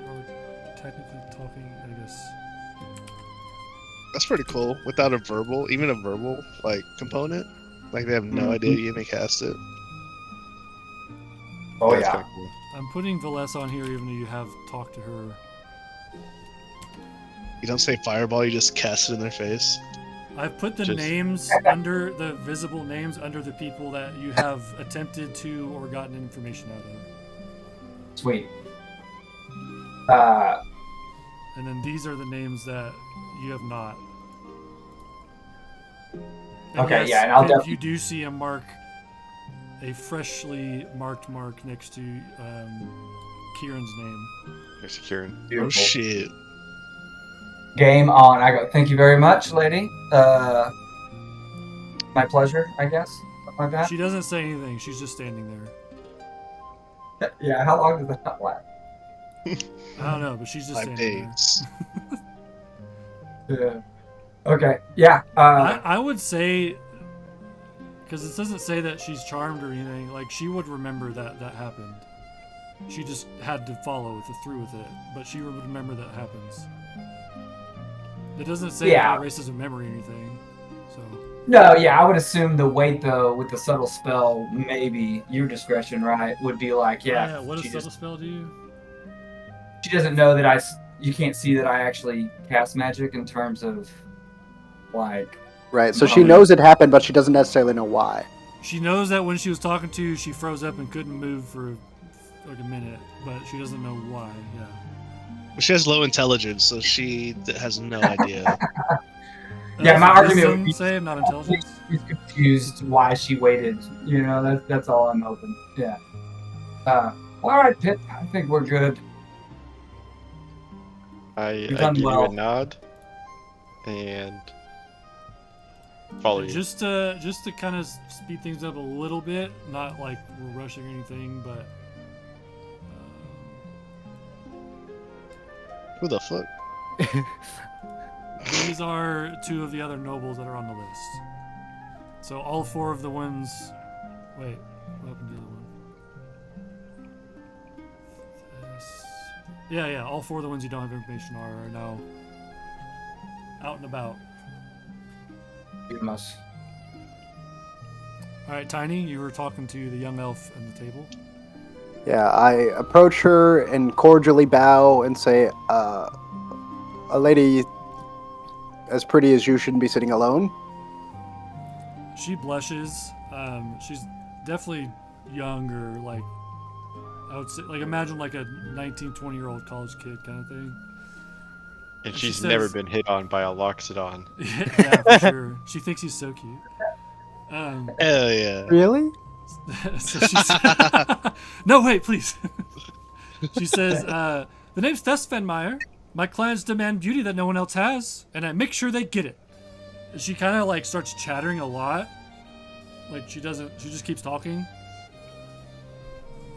We're technically talking, I guess. That's pretty cool. Without a verbal, even a verbal like component, like they have no Mhm. idea you may cast it. Oh That's yeah. kind of cool. I'm putting Valessa on here even though you have talked to her. You don't say fireball, you just cast it in their face. I've put the Just- names under the visible names under the people that you have attempted to or gotten information out of. Sweet. And then these are the names that you have not. And Okay, yes, yeah, and I'll Pip, definitely- you do see a freshly marked mark next to Kieran's name. There's Kieran. Oh Beautiful. shit. Game on. I go. Thank you very much, lady. My pleasure, I guess. Something like that. She doesn't say anything. She's just standing there. Yeah. How long does that last? I don't know, but she's just 5 standing days. Yeah. Okay. Yeah. there. I would say, because it doesn't say that she's charmed or anything, like she would remember that that happened. She just had to follow through with it, but she would remember that happens. It doesn't say Yeah. that it erases a memory or anything, so. No, yeah, I would assume the weight though with the subtle spell, maybe your discretion, right, would be like, yeah, What does she subtle spell do? she doesn't know that you can't see that I actually cast magic in terms of like, Right. So she knows it happened, but she doesn't necessarily know why. She knows that when she was talking to you, she froze up and couldn't move for like a minute, but she doesn't know why. Yeah. She has low intelligence, so she has no idea. Yeah, my That's a argument would wisdom be- save, not intelligence. she's confused why she waited. You know, that's all I'm hoping. Yeah. All right, Pip. I think we're good. I You've give done you well. a nod and follow And you. just to kind of speed things up a little bit, not like we're rushing or anything, but Who the fuck? these are two of the other nobles that are on the list. So all four of the ones. Wait, what happened to the other one? Yeah. All four of the ones you don't have information are now out and about. You must. All right, Tiny, you were talking to the young elf at the table. Yeah, I approach her and cordially bow and say, a lady as pretty as you shouldn't be sitting alone. She blushes. She's definitely younger, like I would say, like imagine like a 19, 20-year-old college kid kind of thing. And she she's never says- been hit on by a Loxodon. Yeah, for sure. She thinks he's so cute. Hell yeah. Really? So she says, no, wait, please. She says, the name's Thess Fenmeyer. My clients demand beauty that no one else has, and I make sure they get it. She kind of like starts chattering a lot. Like she just keeps talking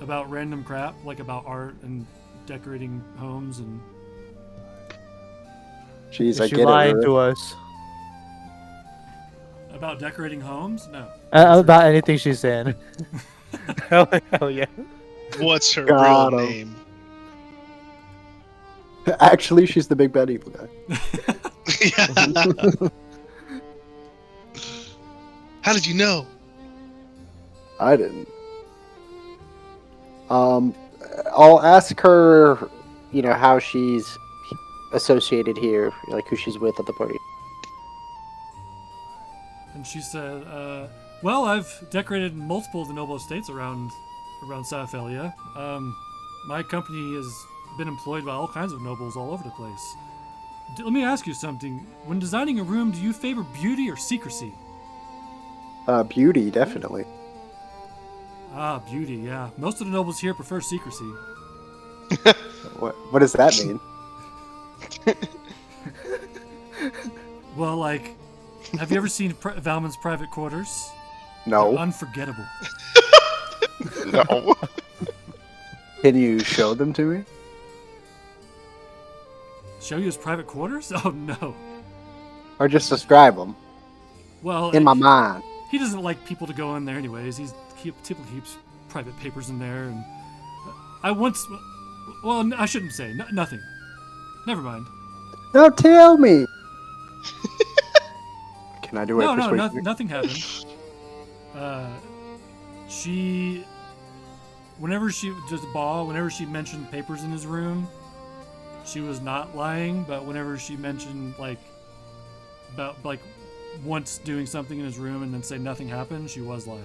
about random crap, like about art and decorating homes and Jeez, I Is she get it. lying Rurik. to us about decorating homes. No. about anything she's saying? hell yeah. What's her Got real him. name? Actually, she's the big bad evil guy. How did you know? I didn't. I'll ask her, how she's associated here, like who she's with at the party. And she said, well, I've decorated multiple of the noble estates around Southphalia. My company has been employed by all kinds of nobles all over the place. Let me ask you something. When designing a room, do you favor beauty or secrecy? Beauty, definitely. Ah, beauty, yeah. Most of the nobles here prefer secrecy. What does that mean? Well, like, have you ever seen Valmins' private quarters? No. They're unforgettable. No. Can you show them to me? Show you his private quarters? Oh no. Or just describe them Well, in my mind? he doesn't like people to go in there anyways. Typically keeps private papers in there, and I once. Well, I shouldn't say nothing. Never mind. No, tell me. Can I do it? No, nothing happened. Whenever she mentioned papers in his room, she was not lying. But whenever she mentioned about once doing something in his room and then say nothing happened, she was lying.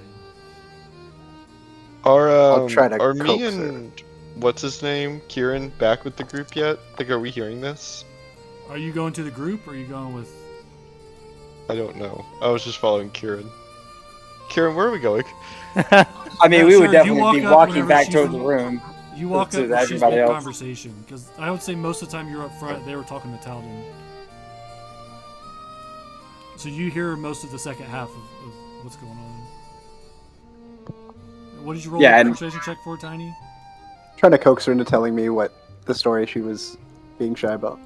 Are try to are me coax her. and what's his name, Kieran, back with the group yet? Like, are we hearing this? Are you going to the group, or are you going with? I don't know. I was just following Kieran. Kieran, where are we going? I mean, Yeah, we sir, would you definitely walk be up walking whenever back she's toward in- the room. You walk To up and she's everybody mid else. conversation, because I would say most of the time you're up front, they were talking to Talden. So you hear most of the second half of what's going on. What did you roll Yeah, a and- persuasion check for, Tiny? Trying to coax her into telling me what the story she was being shy about.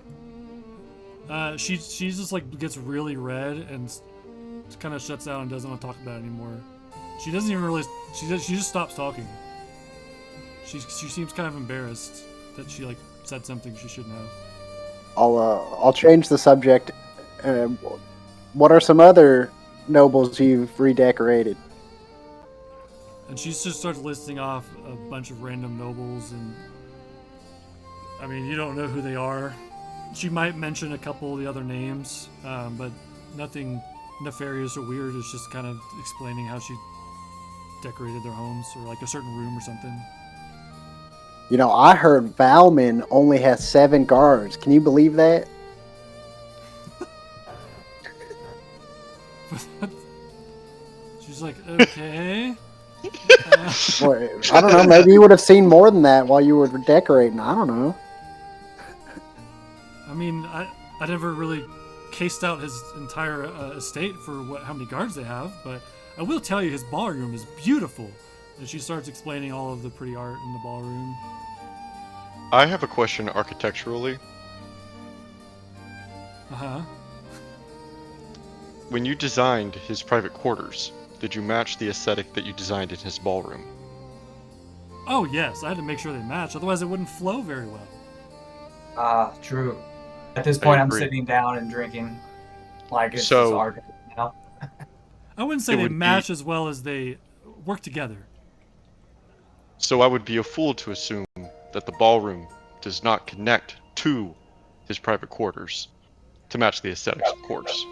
She just gets really red and kind of shuts down and doesn't want to talk about it anymore. She doesn't even really. She just stops talking. She seems kind of embarrassed that she said something she shouldn't have. I'll change the subject. What are some other nobles you've redecorated? And she just starts listing off a bunch of random nobles, and I mean, you don't know who they are. She might mention a couple of the other names, but nothing nefarious or weird. It's just kind of explaining how she decorated their homes, or a certain room or something. You know, I heard Valmin only has 7 guards. Can you believe that? She's like, okay. Or, I don't know. Maybe you would have seen more than that while you were decorating. I don't know. I mean, I never really cased out his entire estate for how many guards they have, but I will tell you his ballroom is beautiful. And she starts explaining all of the pretty art in the ballroom. I have a question architecturally. Uh-huh. When you designed his private quarters, did you match the aesthetic that you designed in his ballroom? Oh, yes, I had to make sure they match, otherwise it wouldn't flow very well. Ah, true. At this point, I'm agree. sitting down and drinking like it's So- just art now. I wouldn't say It they would be- match as well as they work together. So I would be a fool to assume that the ballroom does not connect to his private quarters to match the aesthetics, of course.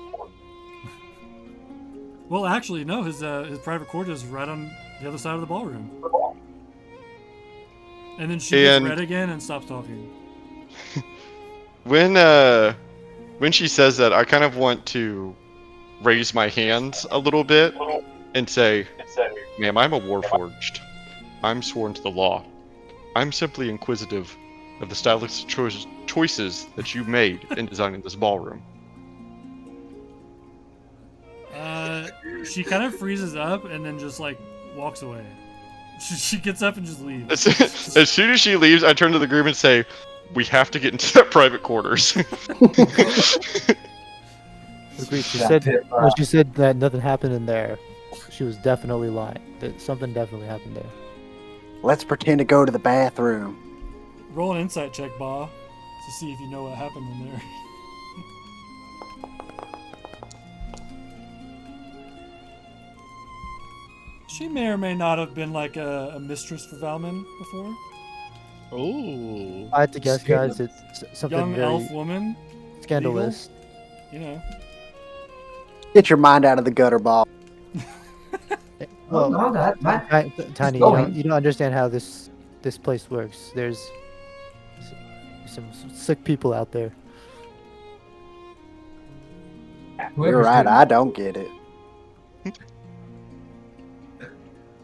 Well, actually, no, his private quarters is right on the other side of the ballroom. And then she gets And- red again and stops talking. When she says that, I kind of want to raise my hands a little bit and say, "Ma'am, I'm a warforged. I'm sworn to the law. I'm simply inquisitive of the stylistic choices that you made in designing this ballroom." She kind of freezes up and then just walks away. She gets up and just leaves. As soon as she leaves, I turn to the group and say, "We have to get into that private quarters." Agreed. She That said tip, when she said that nothing happened in there, she was definitely lying. That something definitely happened there. Let's pretend to go to the bathroom. Roll an insight check, Ba, to see if you know what happened in there. She may or may not have been a mistress for Valmin before. Oh. I had to guess, guys. It's something Young very elf woman, scandalous. you know. Get your mind out of the gutter, ball. Oh, Well, no, that Tiny, going. you don't understand how this place works. There's some sick people out there. You're right. I don't get it.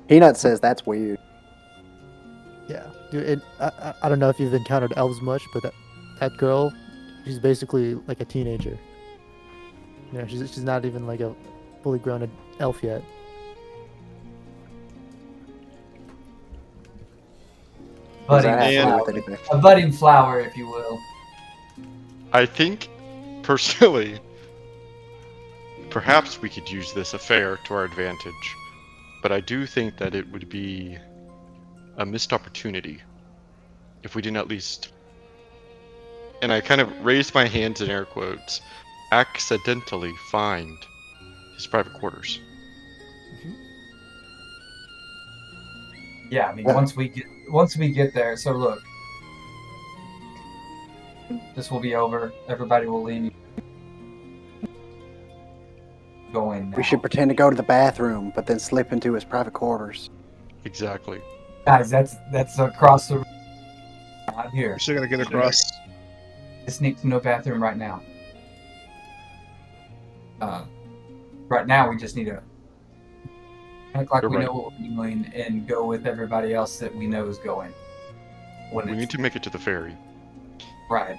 Peanut says that's weird. Yeah, dude. I don't know if you've encountered elves much, but that girl, she's basically like a teenager. You know, she's not even like a fully grown elf yet. Does budding that have to do And- with flower. anything? A budding flower, if you will. I think, personally, perhaps we could use this affair to our advantage, but I do think that it would be a missed opportunity if we didn't at least, and I kind of raised my hands in air quotes, accidentally find his private quarters. Yeah, I mean, Yeah. once we get there. So look, this will be over. Everybody will leave. Going now. We should pretend to go to the bathroom, but then slip into his private quarters. Exactly. Guys, that's across the. Not here. We're still gonna get across. Sneak to no bathroom right now. Right now we just need to act like You're we right. know what we're doing and go with everybody else that we know is going. When We it's need to make it to the ferry. right.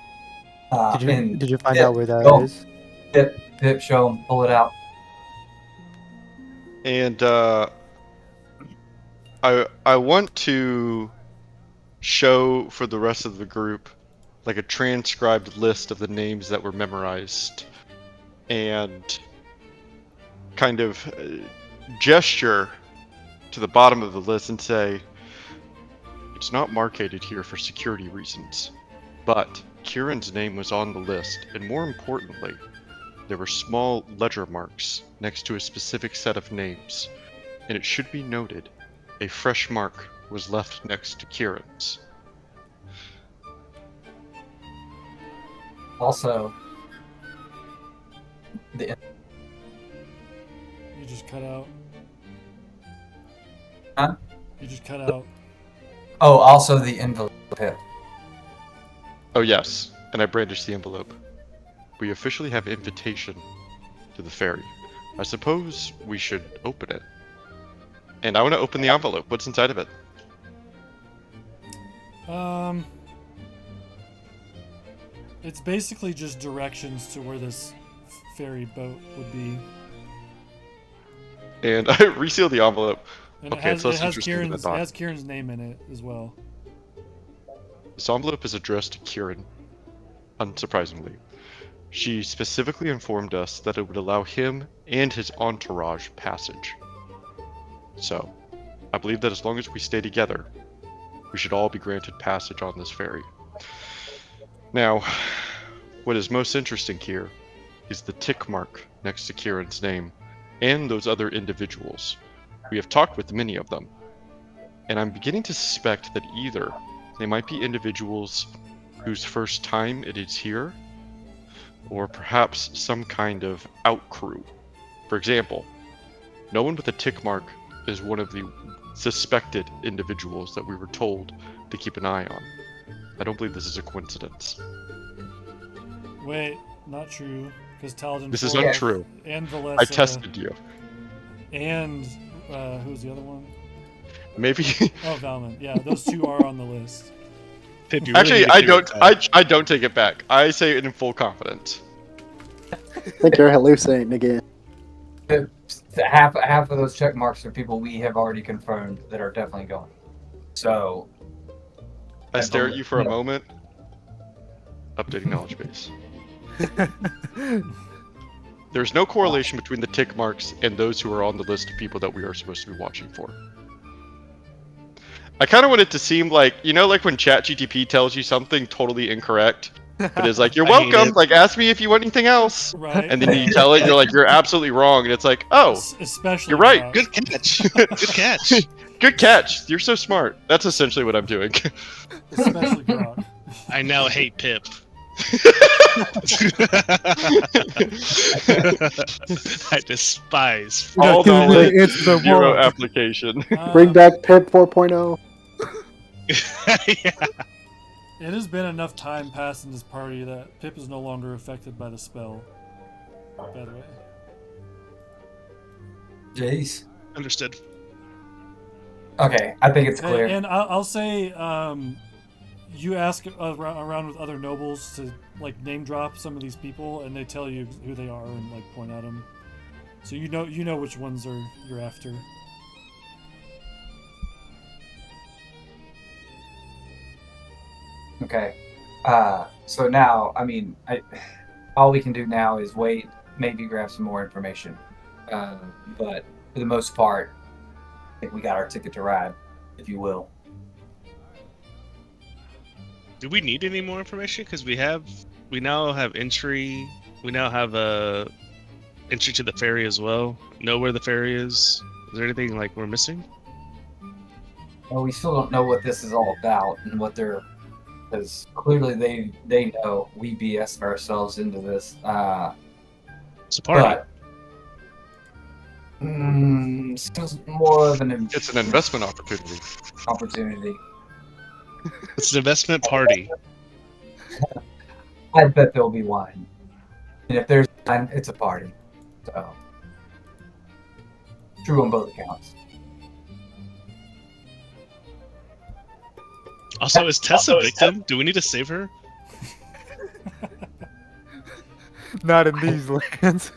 Did you find Pip, out where that go. is? Pip, show him, pull it out. And I want to show for the rest of the group like a transcribed list of the names that were memorized and kind of gesture to the bottom of the list and say it's not marketed here for security reasons, but Kieran's name was on the list, and more importantly, there were small ledger marks next to a specific set of names, and it should be noted a fresh mark was left next to Kieran's. Also, the You just cut out. Huh? You just cut out. also the envelope, Pip. Oh yes, and I brandished the envelope. We officially have invitation to the ferry. I suppose we should open it. And I want to open the envelope. What's inside of it? It's basically just directions to where this ferry boat would be, And I resealed the envelope. and Okay, so that's interesting than I It thought. has Kieran's name in it as well. This envelope is addressed to Kieran, unsurprisingly. She specifically informed us that it would allow him and his entourage passage. So, I believe that as long as we stay together, we should all be granted passage on this ferry. Now, what is most interesting here is the tick mark next to Kieran's name and those other individuals. We have talked with many of them, and I'm beginning to suspect that either they might be individuals whose first time it is here, or perhaps some kind of outcrew. For example, no one with a tick mark is one of the suspected individuals that we were told to keep an eye on. I don't believe this is a coincidence. Wait, not true. Because Taladin. This is Ford untrue. And Valessa. I tested you. And who's the other one? Maybe. Oh, Valmins. Yeah, those two are on the list. Pip, you really Actually, need to I do it don't. that. I don't take it back. I say it in full confidence. I think you're hallucinating again. Pip, half of those check marks are people we have already confirmed that are definitely going. So, I stare at you for a No. moment. Updating knowledge base. There's no correlation between the tick marks and those who are on the list of people that we are supposed to be watching for. I kind of want it to seem like, you know, like when ChatGTP tells you something totally incorrect, but it's like, you're I hate welcome, it. like, ask me if you want anything else. Right? And then you tell it, you're like, you're absolutely wrong. And it's like, oh, Especially you're right. Brock. Good catch. Good catch. good catch. You're so smart. That's essentially what I'm doing. Especially Brock. I now hate Pip. I despise. All knowledge, It's the zero one. application. Bring back Pip 4.0. Yeah. It has been enough time passed in this party that Pip is no longer affected by the spell. By the way. jeez. Understood. Okay, I think it's clear. And I'll say, you ask around with other nobles to like name drop some of these people, and they tell you who they are and like point at them, so you know which ones you're after. Okay. So now, I mean, all we can do now is wait, maybe grab some more information. But for the most part, I think we got our ticket to ride, if you will. Do we need any more information? Because we now have entry. We now have a entry to the ferry as well. Know where the ferry is. Is there anything like we're missing? Well, we still don't know what this is all about and what they're, because clearly they know we BS ourselves into this. It's a party. But seems more of an It's an investment opportunity. opportunity. It's an investment party. I bet there'll be wine, and if there's wine, it's a party. So true on both accounts. Also, is Tess a victim? Do we need to save her? Not in these lands.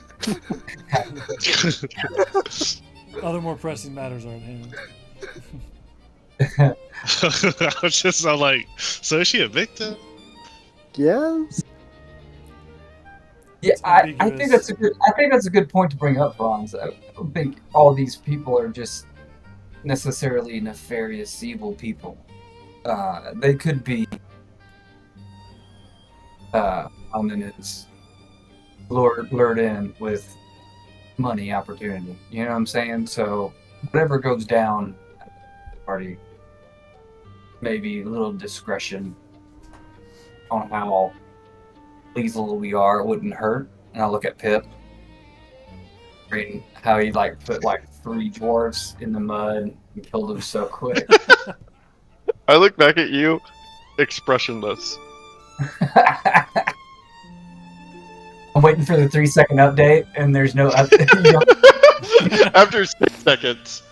Other more pressing matters are at hand. I was just all like, so is she a victim? Yes. Yeah, It's I think ambiguous. that's a good. I think that's a good point to bring up, Franz. I don't think all these people are just necessarily nefarious, evil people. They could be. Is lured in with money opportunity. You know what I'm saying? So whatever goes down at the party, maybe a little discretion on how lethal we are wouldn't hurt. And I look at Pip, reading how he like put like 3 dwarves in the mud and killed them so quick. I look back at you, expressionless. I'm waiting for the 3-second update, and there's no update. You know? After 6 seconds.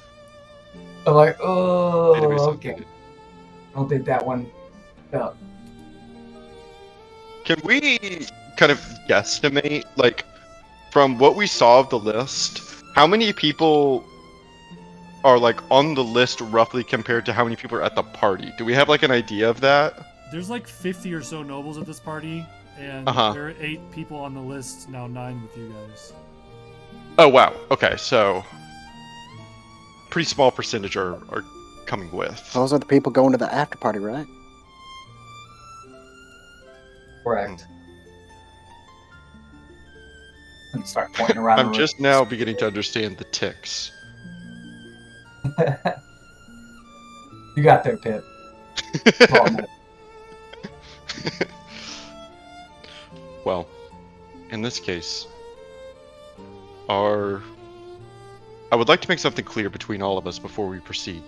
I'm like, oh, Anyways, okay. I don't think that one felt. Can we kind of guesstimate, like, from what we saw of the list, how many people are, like, on the list roughly compared to how many people are at the party? Do we have, like, an idea of that? There's like 50 or so nobles at this party, and Uh-huh. there are 8 people on the list, now 9 with you guys. Oh, wow. Okay, so pretty small percentage are coming with. Those are the people going to the after party, right? Correct. And start pointing around. I'm just now beginning to understand the ticks. You got there, Pip. Well, no. Well, in this case, I would like to make something clear between all of us before we proceed.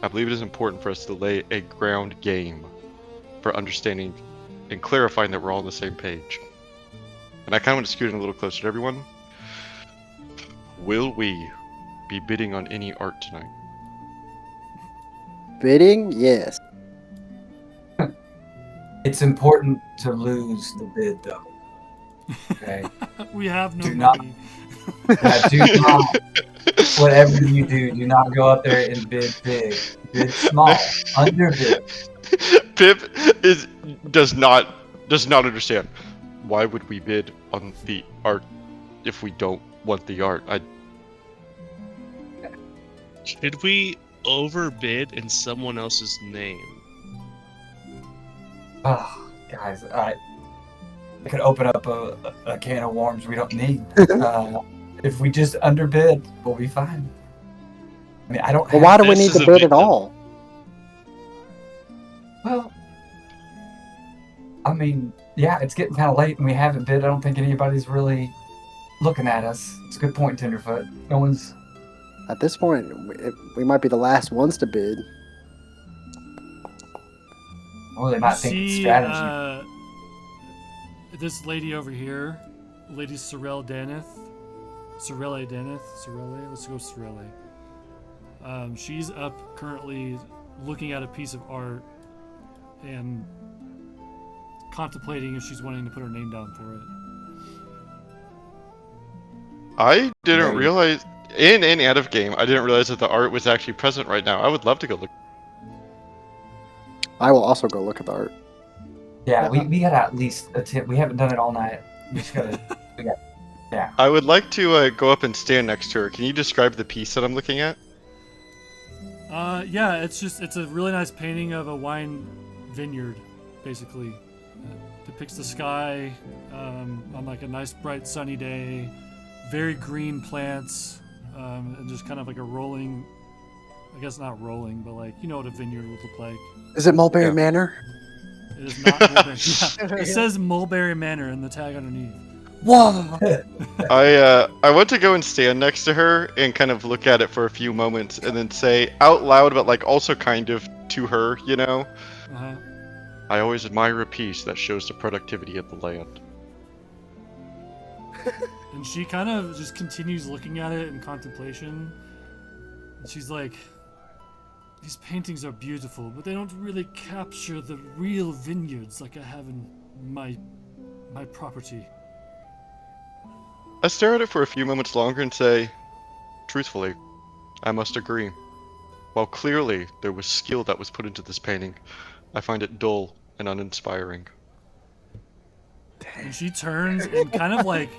I believe it is important for us to lay a ground game for understanding and clarifying that we're all on the same page. And I kind of want to scoot in a little closer to everyone. Will we be bidding on any art tonight? Bidding? Yes. It's important to lose the bid, though. Okay. We have no Do not- money. Do not, whatever you do not go up there and bid big. Bid small. Underbid. Pip does not understand. Why would we bid on the art if we don't want the art? Should we overbid in someone else's name? Oh, guys, I could open up a can of worms we don't need. If we just underbid, we'll be fine. I mean, I don't. Well, why do we This need is to a bid at victim. all? Well, I mean, yeah, it's getting kind of late and we haven't bid. I don't think anybody's really looking at us. It's a good point, Tenderfoot. No one's. At this point, we might be the last ones to bid. Well, they're You not thinking see, strategy. this lady over here, Lady Sorelle Daneth. Sorelle Daneth? Sorelle? Let's go Sorelle. She's up currently looking at a piece of art and contemplating if she's wanting to put her name down for it. I didn't Right. realize in and out of game. I didn't realize that the art was actually present right now. I would love to go look. I will also go look at the art. Yeah, we gotta at least attempt. We haven't done it all night. We just gotta. Yeah. I would like to go up and stand next to her. Can you describe the piece that I'm looking at? Yeah, it's a really nice painting of a wine vineyard, basically. Depicts the sky on like a nice bright sunny day, very green plants, and just kind of like a rolling. I guess not rolling, but like you know what a vineyard would look like. Is it Mulberry Yeah. Manor? It is not Mulberry. Yeah, it says Mulberry Manor in the tag underneath. Whoa! I want to go and stand next to her and kind of look at it for a few moments and then say out loud, but like also kind of to her, you know? Uh-huh. I always admire a piece that shows the productivity of the land. And she kind of just continues looking at it in contemplation. And she's like, these paintings are beautiful, but they don't really capture the real vineyards like I have in my property. I stare at it for a few moments longer and say, truthfully, I must agree. While clearly there was skill that was put into this painting, I find it dull and uninspiring. And she turns and kind of like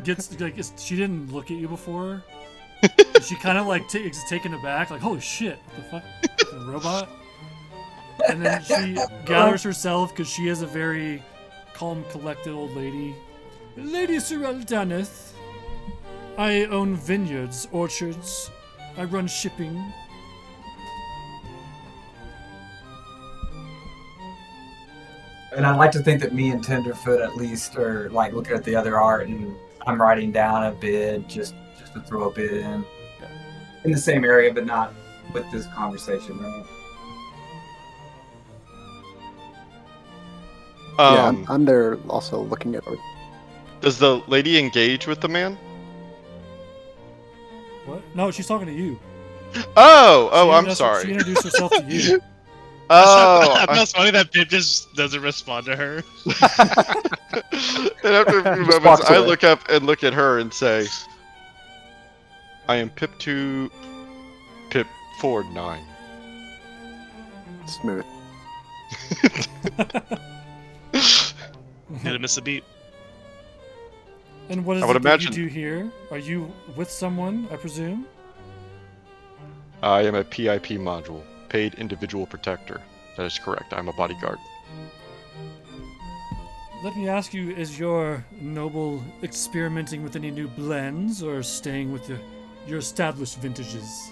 gets like she didn't look at you before. She kind of like is taken aback, like holy shit, what the fuck, a robot. And then she gathers herself because she is a very calm, collected old lady. Lady Sorrel Daneth. I own vineyards, orchards. I run shipping. And I'd like to think that me and Tenderfoot at least are like looking at the other art, and I'm writing down a bid just to throw a bid in the same area, but not with this conversation, right? Yeah, I'm there also looking at her. Does the lady engage with the man? What? No, she's talking to you. I'm She sorry. introduced herself to you. Oh, That's funny that Pip just doesn't respond to her. and after a few Just moments, walks I away. look up and look at her and say, I am Pip 2, Pip 49. Smooth. Didn't miss a beat. And what is I would it that you imagine- do here? Are you with someone, I presume? I am a PIP module, paid individual protector. That is correct. I'm a bodyguard. Let me ask you, is your noble experimenting with any new blends or staying with your established vintages?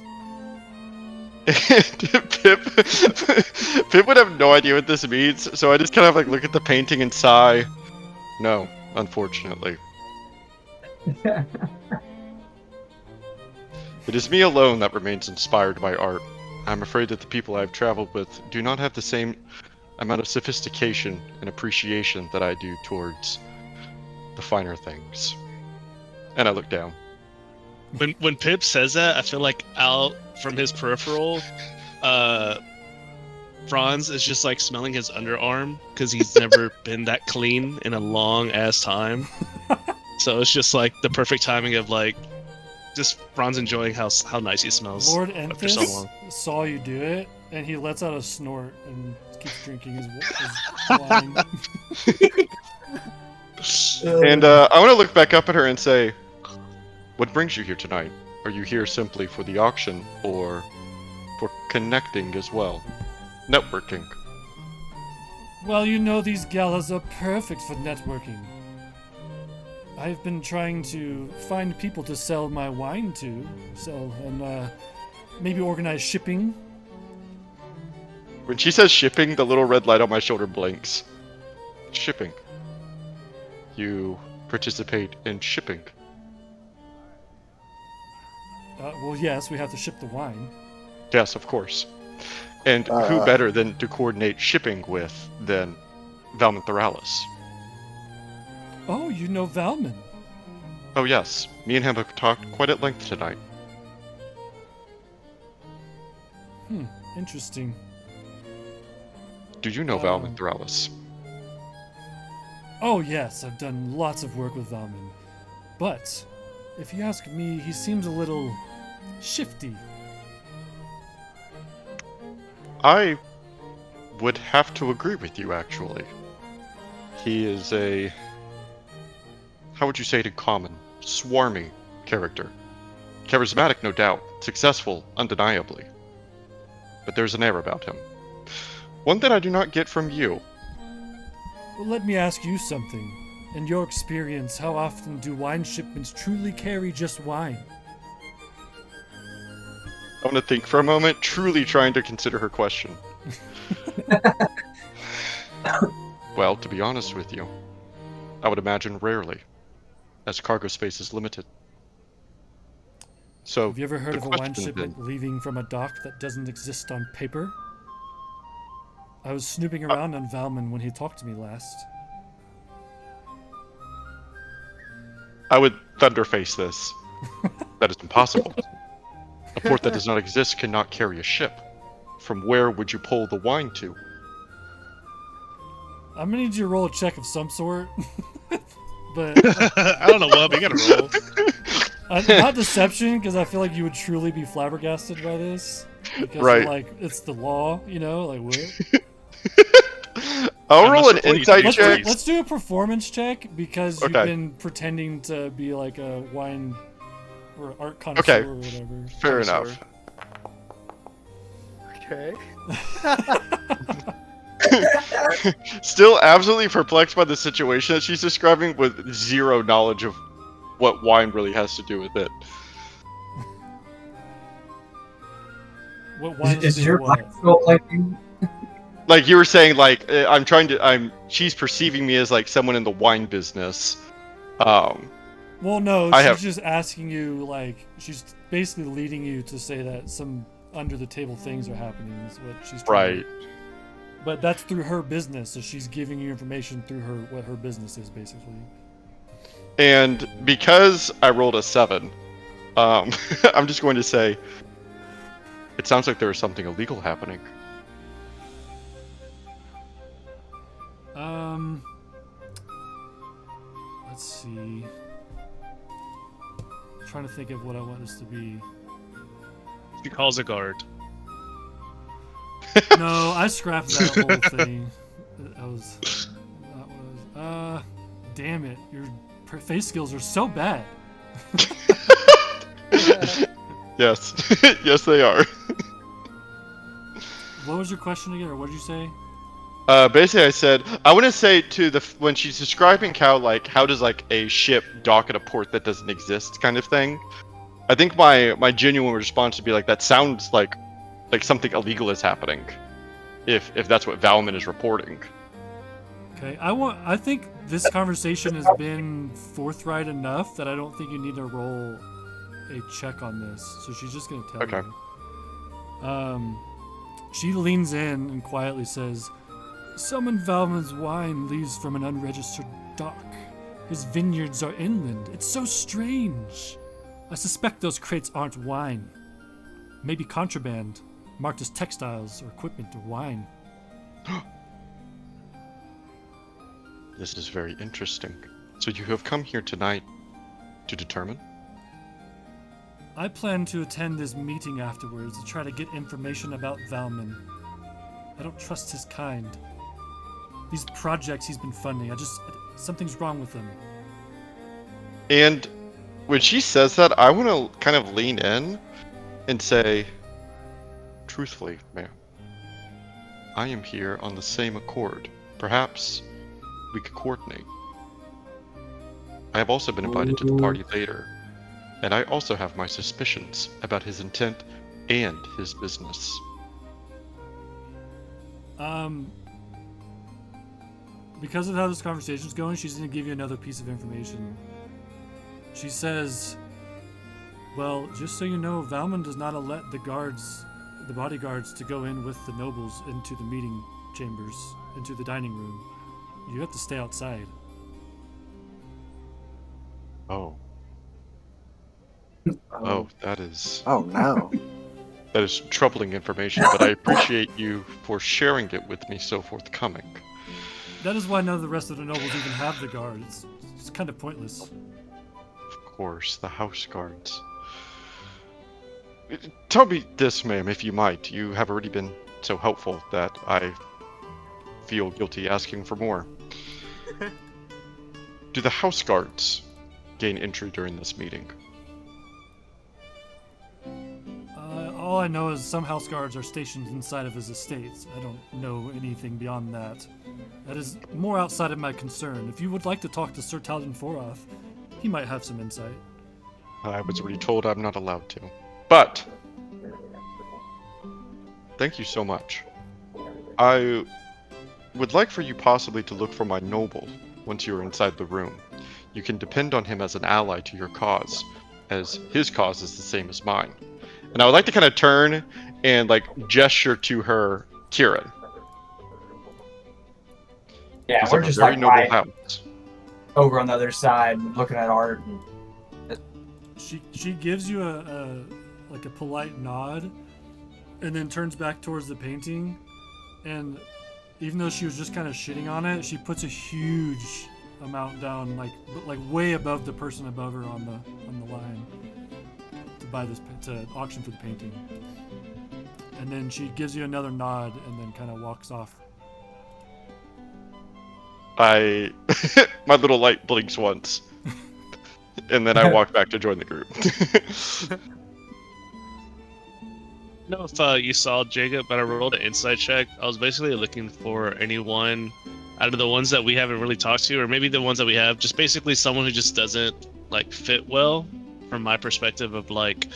Pip would have no idea what this means, so I just kind of like look at the painting and sigh. No, unfortunately. It is me alone that remains inspired by art. I'm afraid that the people I've traveled with do not have the same amount of sophistication and appreciation that I do towards the finer things. And I look down. When Pip says that, I feel like out from his peripheral, Franz is just like smelling his underarm because he's never been that clean in a long ass time. So it's just like the perfect timing of like just Franz enjoying how nice he smells Lord after so long. Enthus saw you do it, and he lets out a snort and keeps drinking his wine. And I want to look back up at her and say, what brings you here tonight? Are you here simply for the auction or for connecting as well? Networking. Well, you know these galas are perfect for networking. I've been trying to find people to sell my wine to, and maybe organize shipping. When she says shipping, the little red light on my shoulder blinks. Shipping. You participate in shipping. Well, yes, we have to ship the wine. Yes, of course. And who better than to coordinate shipping with than Valmins Thoralis? Oh, you know Valmin. Oh yes, me and him have talked quite at length tonight. Interesting. Do you know Valmins Thoralis? Oh, yes, I've done lots of work with Valmin. But, if you ask me, he seems a little shifty. I would have to agree with you, actually. He is a, how would you say it in common? Swarmy character. Charismatic, no doubt. Successful, undeniably. But there's an air about him. One that I do not get from you. Well, let me ask you something. In your experience, how often do wine shipments truly carry just wine? I want to think for a moment, truly trying to consider her question. Well, to be honest with you, I would imagine rarely, as cargo space is limited. So, Have you ever heard the of a wine question shipment then- leaving from a dock that doesn't exist on paper? I was snooping around on Valmin when he talked to me last. I would thunderface this. That is impossible. A port that does not exist cannot carry a ship. From where would you pull the wine to? I'm gonna need you to roll a check of some sort. But I don't know, Wub. You gotta roll. not deception, because I feel like you would truly be flabbergasted by this. Because Right. like it's the law, you know, like what? I'll I'm roll not an sure what you insight think check. is Let's do a performance check because you've Okay. been pretending to be like a wine or art connoisseur Okay. or whatever. Fair Connoisseur. enough. Okay. Still absolutely perplexed by the situation that she's describing with zero knowledge of what wine really has to do with it. What wine Is is your what? life felt like you? Like you were saying, like she's perceiving me as like someone in the wine business. Well, no, I she's have- just asking you, like, she's basically leading you to say that some under the table things are happening, is what she's trying Right. But that's through her business, so she's giving you information through what her business is, basically. And because I rolled a 7, I'm just going to say it sounds like there is something illegal happening. Let's see. I'm trying to think of what I want this to be. She calls a guard. No, I scrapped that whole thing. Damn it, your face skills are so bad. Yes. Yes, they are. What was your question again, or what did you say? Basically, I said I want to say when she's describing how does like a ship dock at a port that doesn't exist kind of thing. I think my genuine response would be like that sounds like something illegal is happening, if that's what Valmin is reporting. Okay, I think this conversation has been forthright enough that I don't think you need to roll a check on this. So she's just gonna tell Okay. you. She leans in and quietly says, "Someone Valmin's wine leaves from an unregistered dock. His vineyards are inland. It's so strange. I suspect those crates aren't wine. Maybe contraband, marked as textiles or equipment or wine." This is very interesting. So you have come here tonight to determine? I plan to attend this meeting afterwards to try to get information about Valmin. I don't trust his kind. These projects he's been funding, something's wrong with him. And when she says that, I want to kind of lean in and say, truthfully, ma'am, I am here on the same accord. Perhaps we could coordinate. I have also been invited to the party later, and I also have my suspicions about his intent and his business. Because of how this conversation's going, she's going to give you another piece of information. She says, "Well, just so you know, Valmin does not let the bodyguards, to go in with the nobles into the meeting chambers, into the dining room. You have to stay outside." Oh. Oh, that is Oh no. troubling information, but I appreciate you for sharing it with me so forthcoming. That is why none of the rest of the nobles even have the guard. It's kind of pointless. Of course, the house guards. Tell me this, ma'am, if you might. You have already been so helpful that I feel guilty asking for more. do the house guards gain entry during this meeting? All I know is some house guards are stationed inside of his estates. I don't know anything beyond that. That is more outside of my concern. If you would like to talk to Sir Talden Foroth, he might have some insight. I was already told I'm not allowed to. But thank you so much. I would like for you possibly to look for my noble once you are inside the room. You can depend on him as an ally to your cause, as his cause is the same as mine. And I would like to kind of turn and like gesture to her, Kieran. Yeah, He's we're of a just very like noble right house. over on the other side, looking at art. And She gives you a polite nod, and then turns back towards the painting, and even though she was just kind of shitting on it, she puts a huge amount down, like way above the person above her on the line to buy this to auction for the painting. And then she gives you another nod and then kind of walks off. My little light blinks once, and then I walk back to join the group. I don't know if you saw Jacob, but I rolled an insight check. I was basically looking for anyone out of the ones that we haven't really talked to, or maybe the ones that we have, just basically someone who just doesn't like fit well from my perspective of like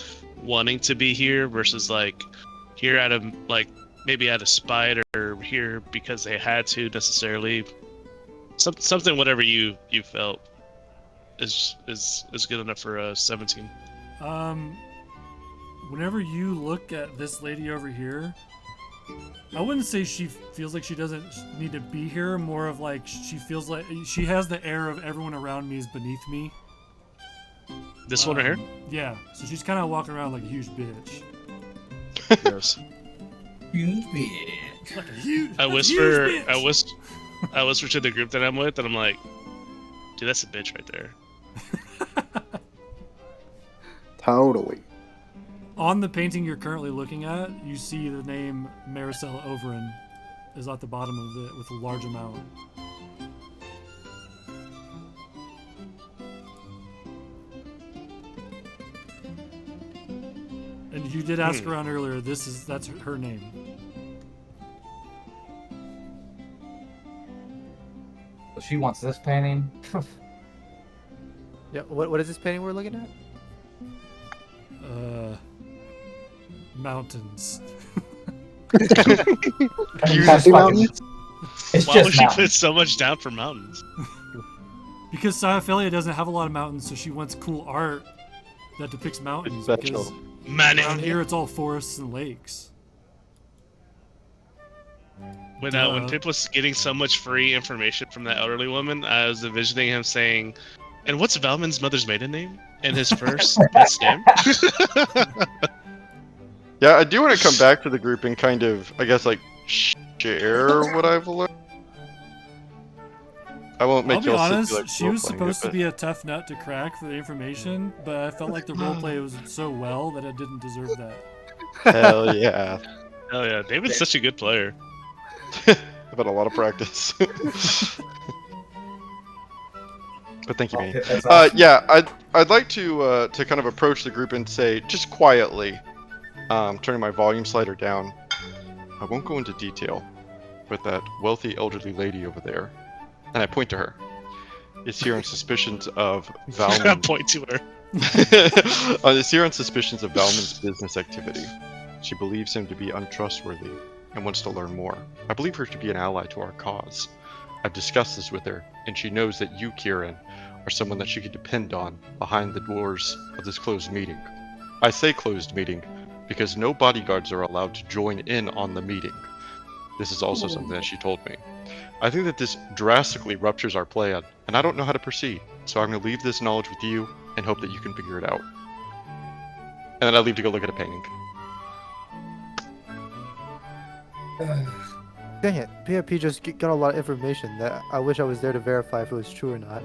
wanting to be here versus like here out of like maybe out of spite or here because they had to necessarily. Something whatever you felt is good enough for 17. Whenever you look at this lady over here, I wouldn't say she feels like she doesn't need to be here. More of like she feels like she has the air of everyone around me is beneath me. This one right here? Yeah. So she's kind of walking around like a huge bitch. Yes. you bitch. Like a huge. I like a whisper, huge bitch. I whisper to the group that I'm with, and I'm like, dude, that's a bitch right there. Totally. On the painting you're currently looking at, you see the name Maricela Overin is at the bottom of it with a large amount. And you did ask around earlier. That's her name. So she wants this painting. Yeah. What is this painting we're looking at? Mountains. Happy Mountains? It's Why just would she mountains. put so much down for mountains? Because Syophilia doesn't have a lot of mountains, so she wants cool art that depicts mountains. Special. Because Man, around here it's all forests and lakes. when Pip was getting so much free information from that elderly woman, I was envisioning him saying, "And what's Valmin's mother's maiden name?" And his first best name. Yeah, I do want to come back to the group and kind of, I guess, like, share what I've learned. I won't make I'll be y'all sit honest, through, like, she was role-playing supposed it, to be a tough nut to crack for the information, but I felt like the roleplay was so well that it didn't deserve that. but hell yeah. Oh yeah, David's such a good player. I've had a lot of practice. But thank you, Oh, Manny. that's awesome. Yeah, I'd like to kind of approach the group and say, just quietly, turning my volume slider down. I won't go into detail, but that wealthy elderly lady over there, and I point to her, is here on suspicions of Valmins. Point to her. Is here on suspicions of Valmin's business activity. She believes him to be untrustworthy and wants to learn more. I believe her to be an ally to our cause. I've discussed this with her, and she knows that you, Kieran, are someone that she could depend on behind the doors of this closed meeting. I say closed meeting because no bodyguards are allowed to join in on the meeting. This is also something that she told me. I think that this drastically ruptures our plan, and I don't know how to proceed, so I'm going to leave this knowledge with you and hope that you can figure it out. And then I leave to go look at a painting. Dang it, PFP just got a lot of information that I wish I was there to verify if it was true or not.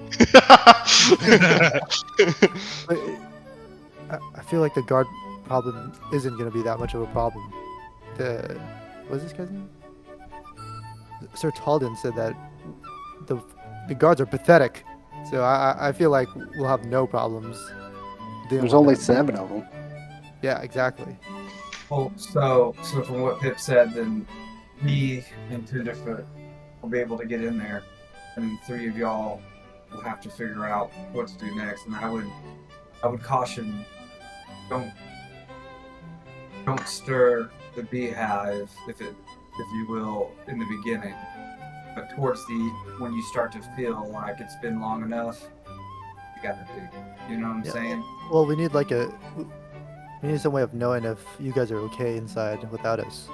But I feel like the guard problem isn't going to be that much of a problem. What's this guy's name? Sir Talden said that the guards are pathetic. So I feel like we'll have no problems. dealing There's with only them. 7 of them. Yeah, exactly. Well, so from what Pip said, then me and Tenderfoot will be able to get in there, and the 3 of y'all will have to figure out what to do next. And I would caution, don't stir the beehive, if you will, in the beginning. But towards when you start to feel like it's been long enough, you gotta do. You know what I'm Yeah. saying? Well, we need we need some way of knowing if you guys are okay inside without us.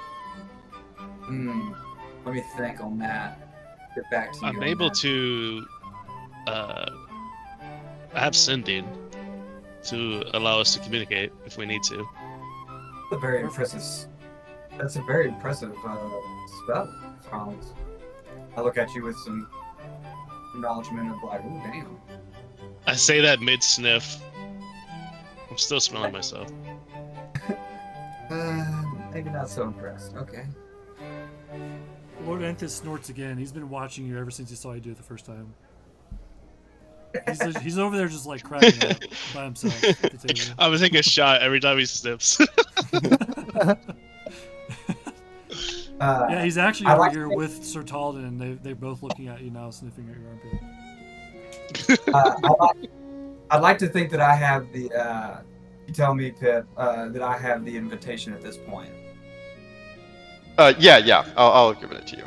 Let me think on that. Get back to you. I'm on able that. to have sending to allow us to communicate if we need to. That's a very impressive. That's a very impressive spell, Franz. I look at you with some acknowledgement of like, oh damn. I say that mid sniff. I'm still smelling myself. Maybe not so impressed. Okay. Lord Anthus snorts again. He's been watching you ever since he saw you do it the first time. He's over there just like cracking up by himself at the table. I'm gonna take a shot every time he sniffs. Yeah, he's actually I over like here to- with Sir Talden, and they're both looking at you now, sniffing at your armpit. I'd like to think that I have the. You tell me, Pip, that I have the invitation at this point. Yeah. I'll give it to you.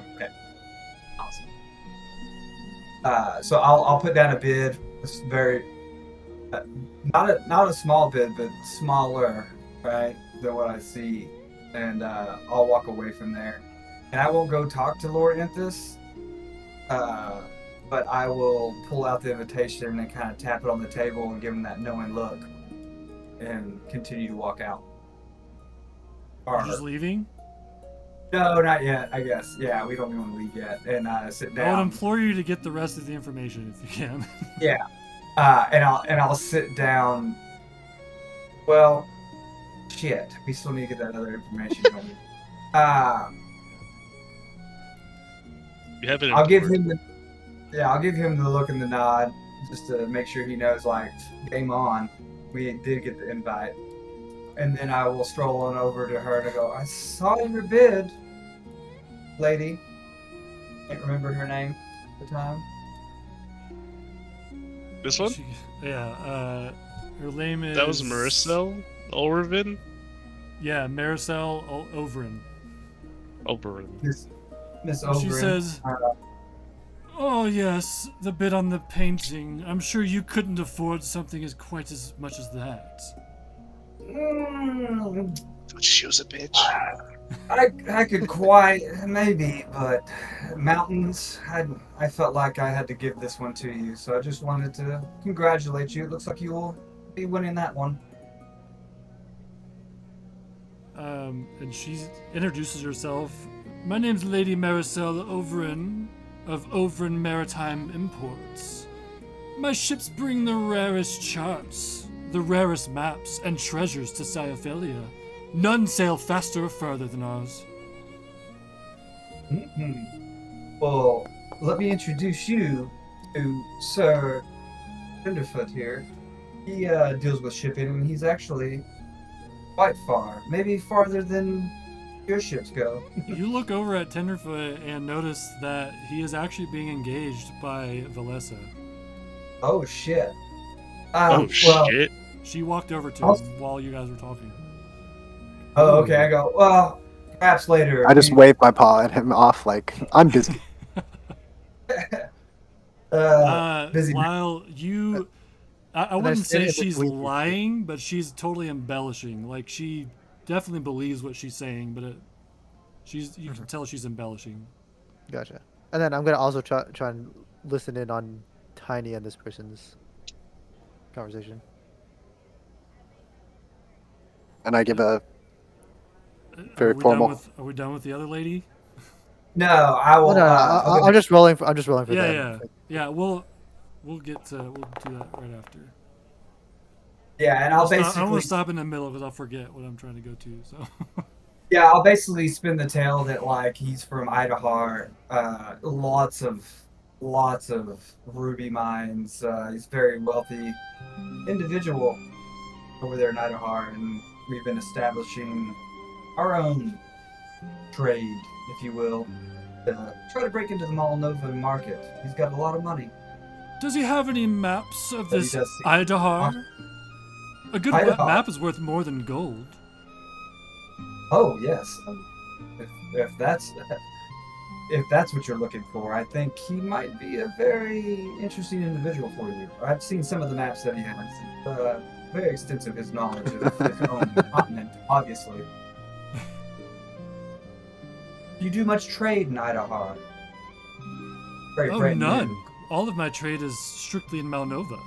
Awesome. So I'll put down a bid. It's very not a small bid, but smaller, right, than what I see, and I'll walk away from there. And I won't go talk to Lord Enthus, but I will pull out the invitation and kind of tap it on the table and give him that knowing look, and continue to walk out. You're just leaving? No, not yet. I guess. Yeah, we don't even want to leave yet. And sit I would down. implore you to get the rest of the information if you can. Yeah. And I'll sit down. Well, shit. We still need to get that other information going. You have it. I'll give him the look and the nod just to make sure he knows, like, game on. We did get the invite. And then I will stroll on over to her and go, I saw your bid, lady. Can't remember her name at the time. This one? Yeah, her name is... That was Maricel Ulrvin? Yeah, Maricel Overin. Oberon. Miss She Oberon. says, oh yes, the bid on the painting. I'm sure you couldn't afford something as quite as much as that. She was a bitch. I could quite, maybe, but mountains, I felt like I had to give this one to you, so I just wanted to congratulate you. It looks like you will be winning that one. And she introduces herself. My name's Lady Maricel Overin of Overin Maritime Imports. My ships bring the rarest charts, the rarest maps, and treasures to Syophilia. None sail faster or further than ours. Well, let me introduce you to Sir Tenderfoot here. He deals with shipping, and he's actually quite far, maybe farther than your ships go. You look over at Tenderfoot and notice that he is actually being engaged by Valessa. Oh shit! Oh well, shit. She walked over to I'll- him while you guys were talking. Oh, okay. I go. Well, perhaps later. I just wave my paw at him off like, I'm busy. Busy. While you, I And I wouldn't say say it with she's winking. lying, but she's totally embellishing. Like she definitely believes what she's saying, but you can tell she's embellishing. Gotcha. And then I'm gonna also try and listen in on Tiny and this person's conversation. And I give a Are very we formal. Are we done with the other lady? No, I will. Oh, no, I'm just rolling for. I'm just rolling for Yeah, them. yeah. We'll do that right after. yeah, and I'll I'm basically. gonna stop in the middle because I'll forget what I'm trying to go to. So. Yeah, I'll basically spin the tale that like he's from Idaho. Lots of lots of ruby mines. He's a very wealthy individual over there in Idahar, and we've been establishing our own trade, if you will, to try to break into the Malnova market. He's got a lot of money. Does he have any maps of But he this does seem- Idahar? A good Idahar? map is worth more than gold. Oh yes, if that's what you're looking for, I think he might be a very interesting individual for you. I've seen some of the maps that he has. Very extensive his knowledge of his own continent, obviously. You do much trade in Idahar? Very Oh, brand none. new. All of my trade is strictly in Malnova.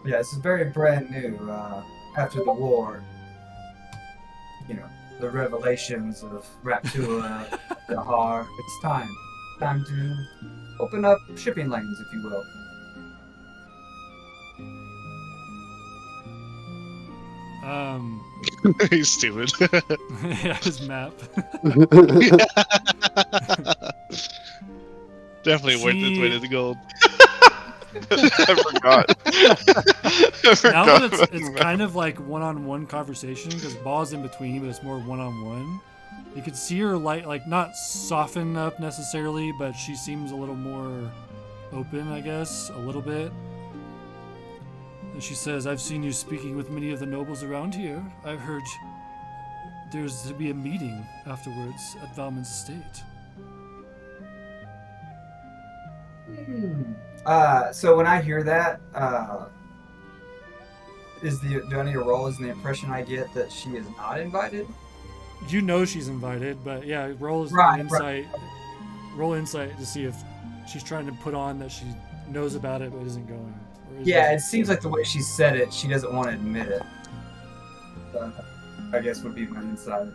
Yeah, this is very brand new. After the war, the revelations of Raptua, Dahar. It's time to open up shipping lanes, if you will. He's stupid. Yeah, his map. Definitely worth its weight See- in the gold. I forgot. Now that it's kind of like one-on-one conversation because Ball's in between, but it's more one-on-one. You can see her like not soften up necessarily, but she seems a little more open, I guess, a little bit. And she says, "I've seen you speaking with many of the nobles around here. I've heard there's to be a meeting afterwards at Valmins' estate." So when I hear that, do I need to roll? Is the impression I get that she is not invited? You know she's invited, but yeah, roll Right, insight. Roll insight to see if she's trying to put on that she knows about it but isn't going. Or Yeah, it seems like the way she said it, she doesn't want to admit it. I guess would be my insight.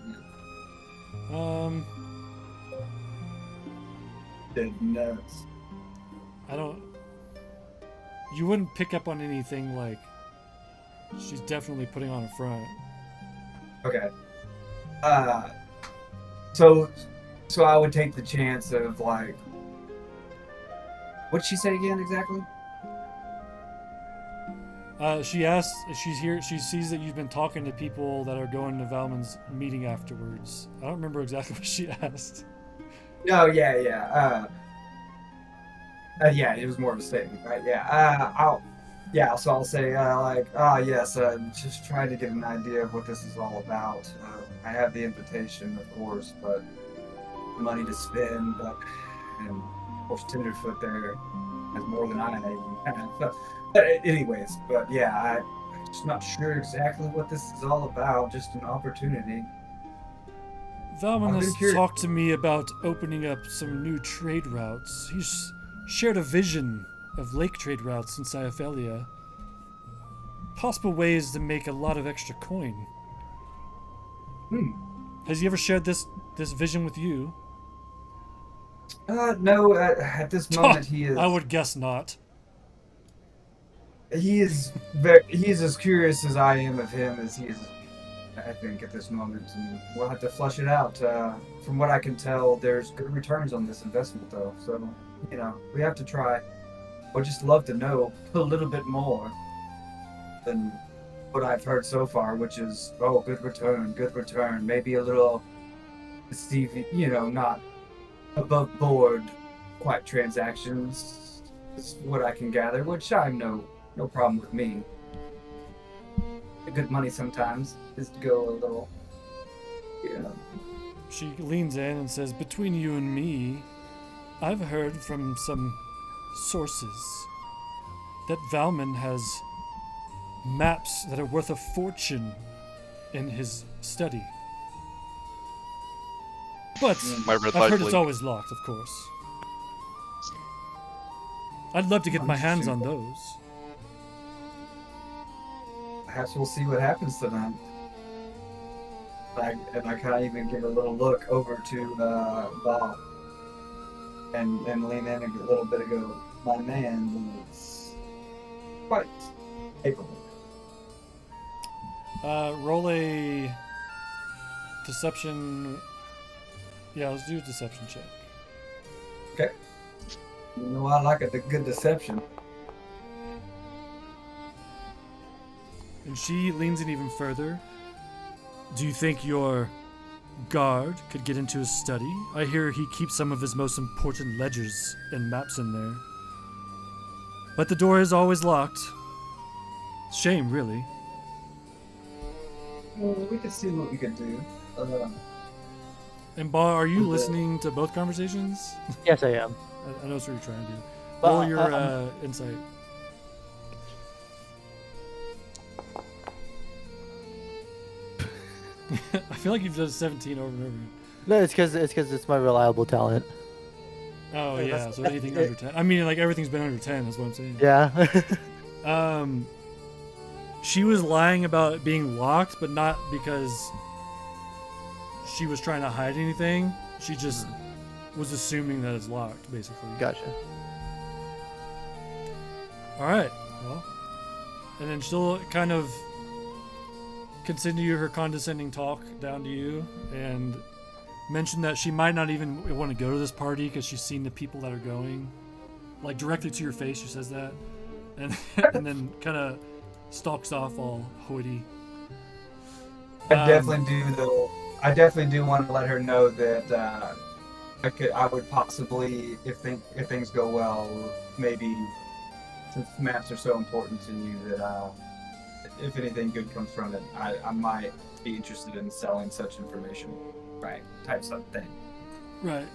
Dead nuts. I don't. You wouldn't pick up on anything like. She's definitely putting on a front. Okay. So I would take the chance of like. What'd she say again exactly? She asks. She's here. She sees that you've been talking to people that are going to Valmins' meeting afterwards. I don't remember exactly what she asked. No, yeah. Yeah, it was more of a statement, right? Yeah. So I'll say, yes, just trying to get an idea of what this is all about. I have the invitation, of course, but money to spend, and of course Tenderfoot there has more than I have. But anyways, I'm just not sure exactly what this is all about. Just an opportunity. Valmin I've has been curious. talked to me about opening up some new trade routes. He's shared a vision of lake trade routes in Cyophelia. Possible ways to make a lot of extra coin. Has he ever shared this vision with you? No. At this moment, he is. I would guess not. He is as curious as I am of him as he is, I think, at this moment, and we'll have to flush it out. From what I can tell, there's good returns on this investment, though. So, we have to try. I'd just love to know a little bit more than what I've heard so far, which is, good return. Maybe a little, not above board quite transactions is what I can gather, which I know. No problem with me. Good money sometimes is to go a little, She leans in and says, "Between you and me, I've heard from some sources that Valmin has maps that are worth a fortune in his study. But My red I've light heard it's blinked. always locked, of course. I'd love to get my hands on those." Perhaps we'll see what happens tonight. And I kind of even give a little look over to Bob and lean in and a little bit ago. My man is quite capable. Roll a deception. Yeah, let's do a deception check. Okay. You know, I like a good deception. And she leans in even further. Do you think your guard could get into his study? I hear he keeps some of his most important ledgers and maps in there. But the door is always locked. Shame, really. Well, we could see what we could do. And Ba, are you Okay. listening to both conversations? Yes, I am. I know that's what you're trying to do. But, Roll your I'm- insight. I feel like you've done 17 over and over again. No, it's because it's my reliable talent. Oh Yeah, yeah, that's- so anything under 10. I mean, like everything's been under 10. That's what I'm saying. Yeah. She was lying about it being locked, but not because she was trying to hide anything. She just was assuming that it's locked, basically. Gotcha. All right. Well, and then she'll kind of continue her condescending talk down to you and mention that she might not even want to go to this party because she's seen the people that are going, like directly to your face. She says that, and and then kind of stalks off all hoity. I definitely do want to let her know that I would possibly, if things go well, maybe since maps are so important to you, that if anything good comes from it, I might be interested in selling such information, right? Type of thing. Right.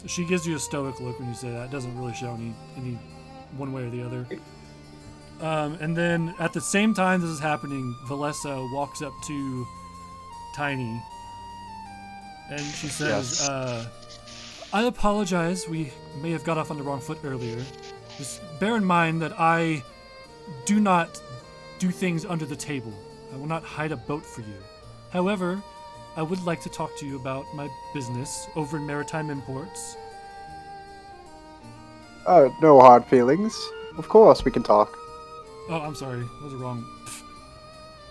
She gives you a stoic look when you say that. It doesn't really show any one way or the other. And then at the same time this is happening, Valessa walks up to Tiny and she says, Yes. I apologize. We may have got off on the wrong foot earlier. Just bear in mind that I do not do things under the table. I will not hide a boat for you. However, I would like to talk to you about my business over in Maritime Imports. No hard feelings. Of course, we can talk. Oh, I'm sorry. That was wrong.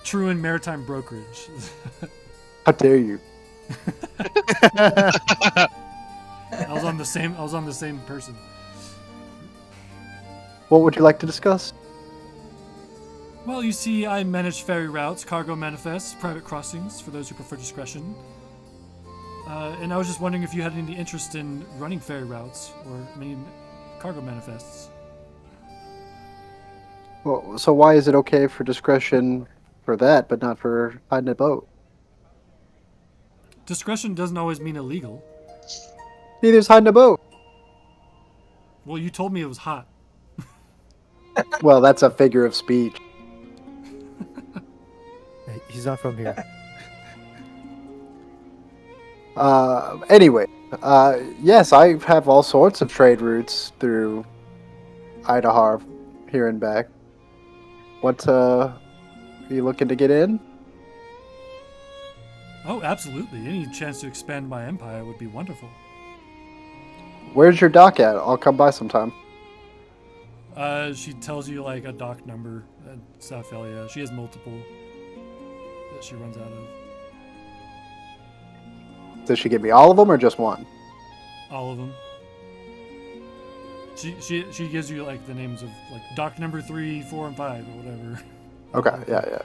Truan Maritime Brokerage. How dare you? I was on the same person. What would you like to discuss? Well, you see, I manage ferry routes, cargo manifests, private crossings for those who prefer discretion. And I was just wondering if you had any interest in running ferry routes or cargo manifests. Well, so why is it okay for discretion for that, but not for hiding a boat? Discretion doesn't always mean illegal. Neither's hiding a boat. Well, you told me it was hot. Well, that's a figure of speech. He's not from here. Anyway, yes, I have all sorts of trade routes through Idahar, here and back. What, are you looking to get in? Oh, absolutely. Any chance to expand my empire would be wonderful. Where's your dock at? I'll come by sometime. She tells you like a dock number at South Elia. She has multiple that she runs out of. Does she give me all of them or just one? All of them. She gives you like the names of like dock number 3, 4, and 5 or whatever. Okay, yeah.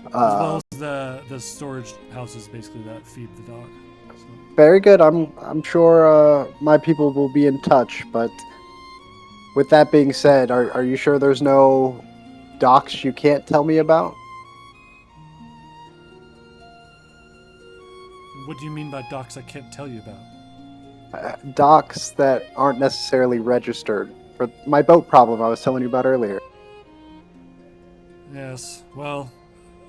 As well as the storage houses basically that feed the dock. So. Very good. I'm sure my people will be in touch. But with that being said, are you sure there's no docks you can't tell me about? What do you mean by docks I can't tell you about? Docks that aren't necessarily registered for my boat problem I was telling you about earlier. Yes. Well,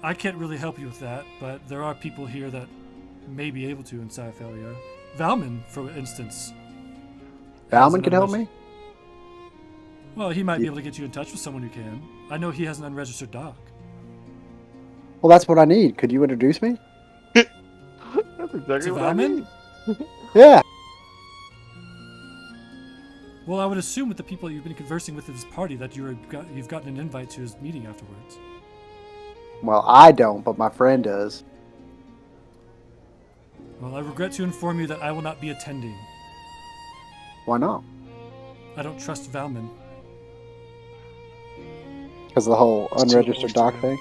I can't really help you with that, but there are people here that may be able to in Syphalia. Valmin, for instance. Valmon can help me? Well, he might be able to get you in touch with someone who can. I know he has an unregistered dock. Well, that's what I need. Could you introduce me? That's exactly To what I Valmin? mean. Yeah. Well, I would assume with the people you've been conversing with at this party that you've gotten an invite to his meeting afterwards. Well, I don't, but my friend does. Well, I regret to inform you that I will not be attending. Why not? I don't trust Valmin. Because of the whole It's too unregistered old dock for him.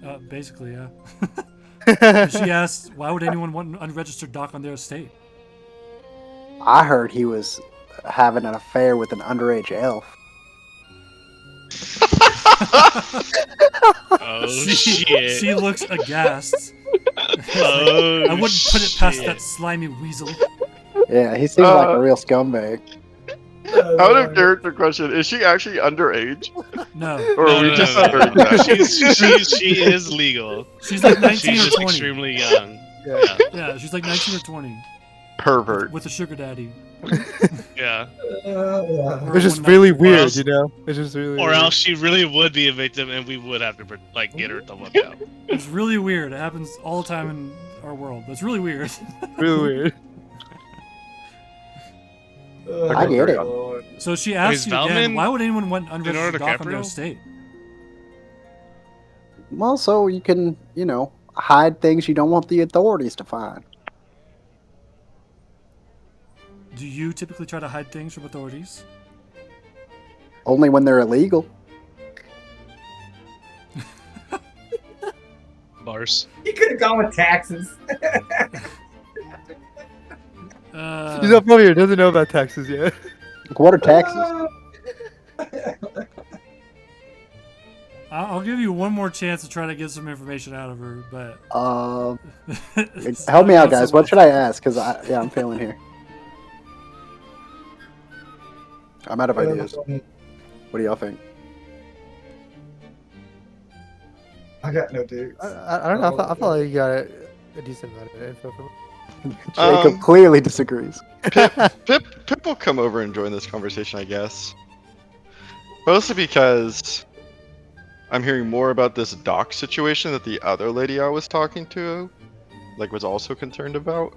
thing. Basically, yeah. And she asked, why would anyone want an unregistered dock on their estate? I heard he was having an affair with an underage elf. Oh She shit. looks aghast. Oh I wouldn't put it past that shit. slimy weasel. Yeah, he seems like a real scumbag. Out of character question: is she actually underage, No, or are we just wondering that? She is legal. she's like 19 She's or just 20. extremely young. Yeah. Yeah, she's like 19 or 20 Pervert. with a sugar daddy. Yeah. Or It's just one really night- weird, else- you know? It's just really Or weird. else she really would be a victim, and we would have to like get her the fuck out. It's really weird. It happens all the time in our world, but it's really weird. Really weird. I get it. So she asks Is you again, Valmin why would anyone want an unregistered Leonardo dock on their DiCaprio? estate? Well, so you can, hide things you don't want the authorities to find. Do you typically try to hide things from authorities? Only when they're illegal. Bars. You could have gone with taxes. He's up over here, doesn't know about taxes yet. What are taxes? I'll give you one more chance to try to get some information out of her, but Help me out, guys. What should I ask? Because I'm failing here. I'm out of ideas. What do y'all think? I got no dudes. I don't know. I felt like you got a decent amount of info from Jacob clearly disagrees. Pip will come over and join this conversation, I guess. Mostly because I'm hearing more about this dock situation that the other lady I was talking to, was also concerned about.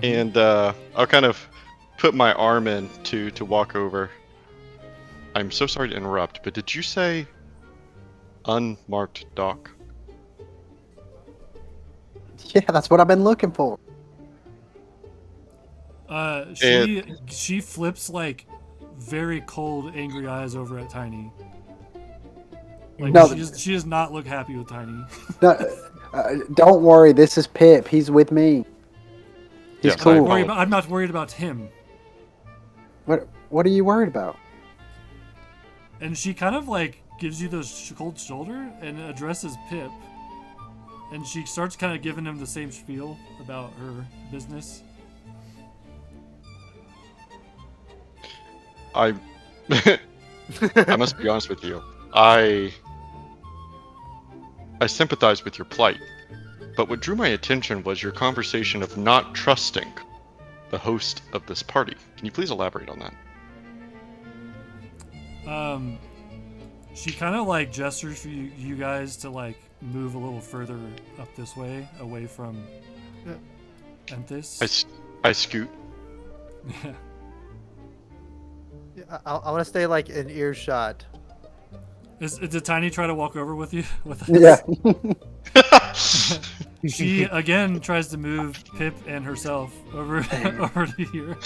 And I'll kind of put my arm in to walk over. I'm so sorry to interrupt, but did you say unmarked dock? Yeah, that's what I've been looking for. She flips like very cold, angry eyes over at Tiny. Like No. she does not look happy with Tiny. No, don't worry, this is Pip. He's with me. He's Yes, I cool. apologize. I'm not worried about him. What are you worried about? And she kind of like gives you the cold shoulder and addresses Pip. And she starts kind of giving him the same spiel about her business. I must be honest with you. I sympathize with your plight, but what drew my attention was your conversation of not trusting the host of this party. Can you please elaborate on that? She kind of like gestures for you guys to like move a little further up this way, away from Enthis. I scoot. I want to stay like in earshot. Did Tiny try to walk over with you? With us? Yeah. She again tries to move Pip and herself over to here.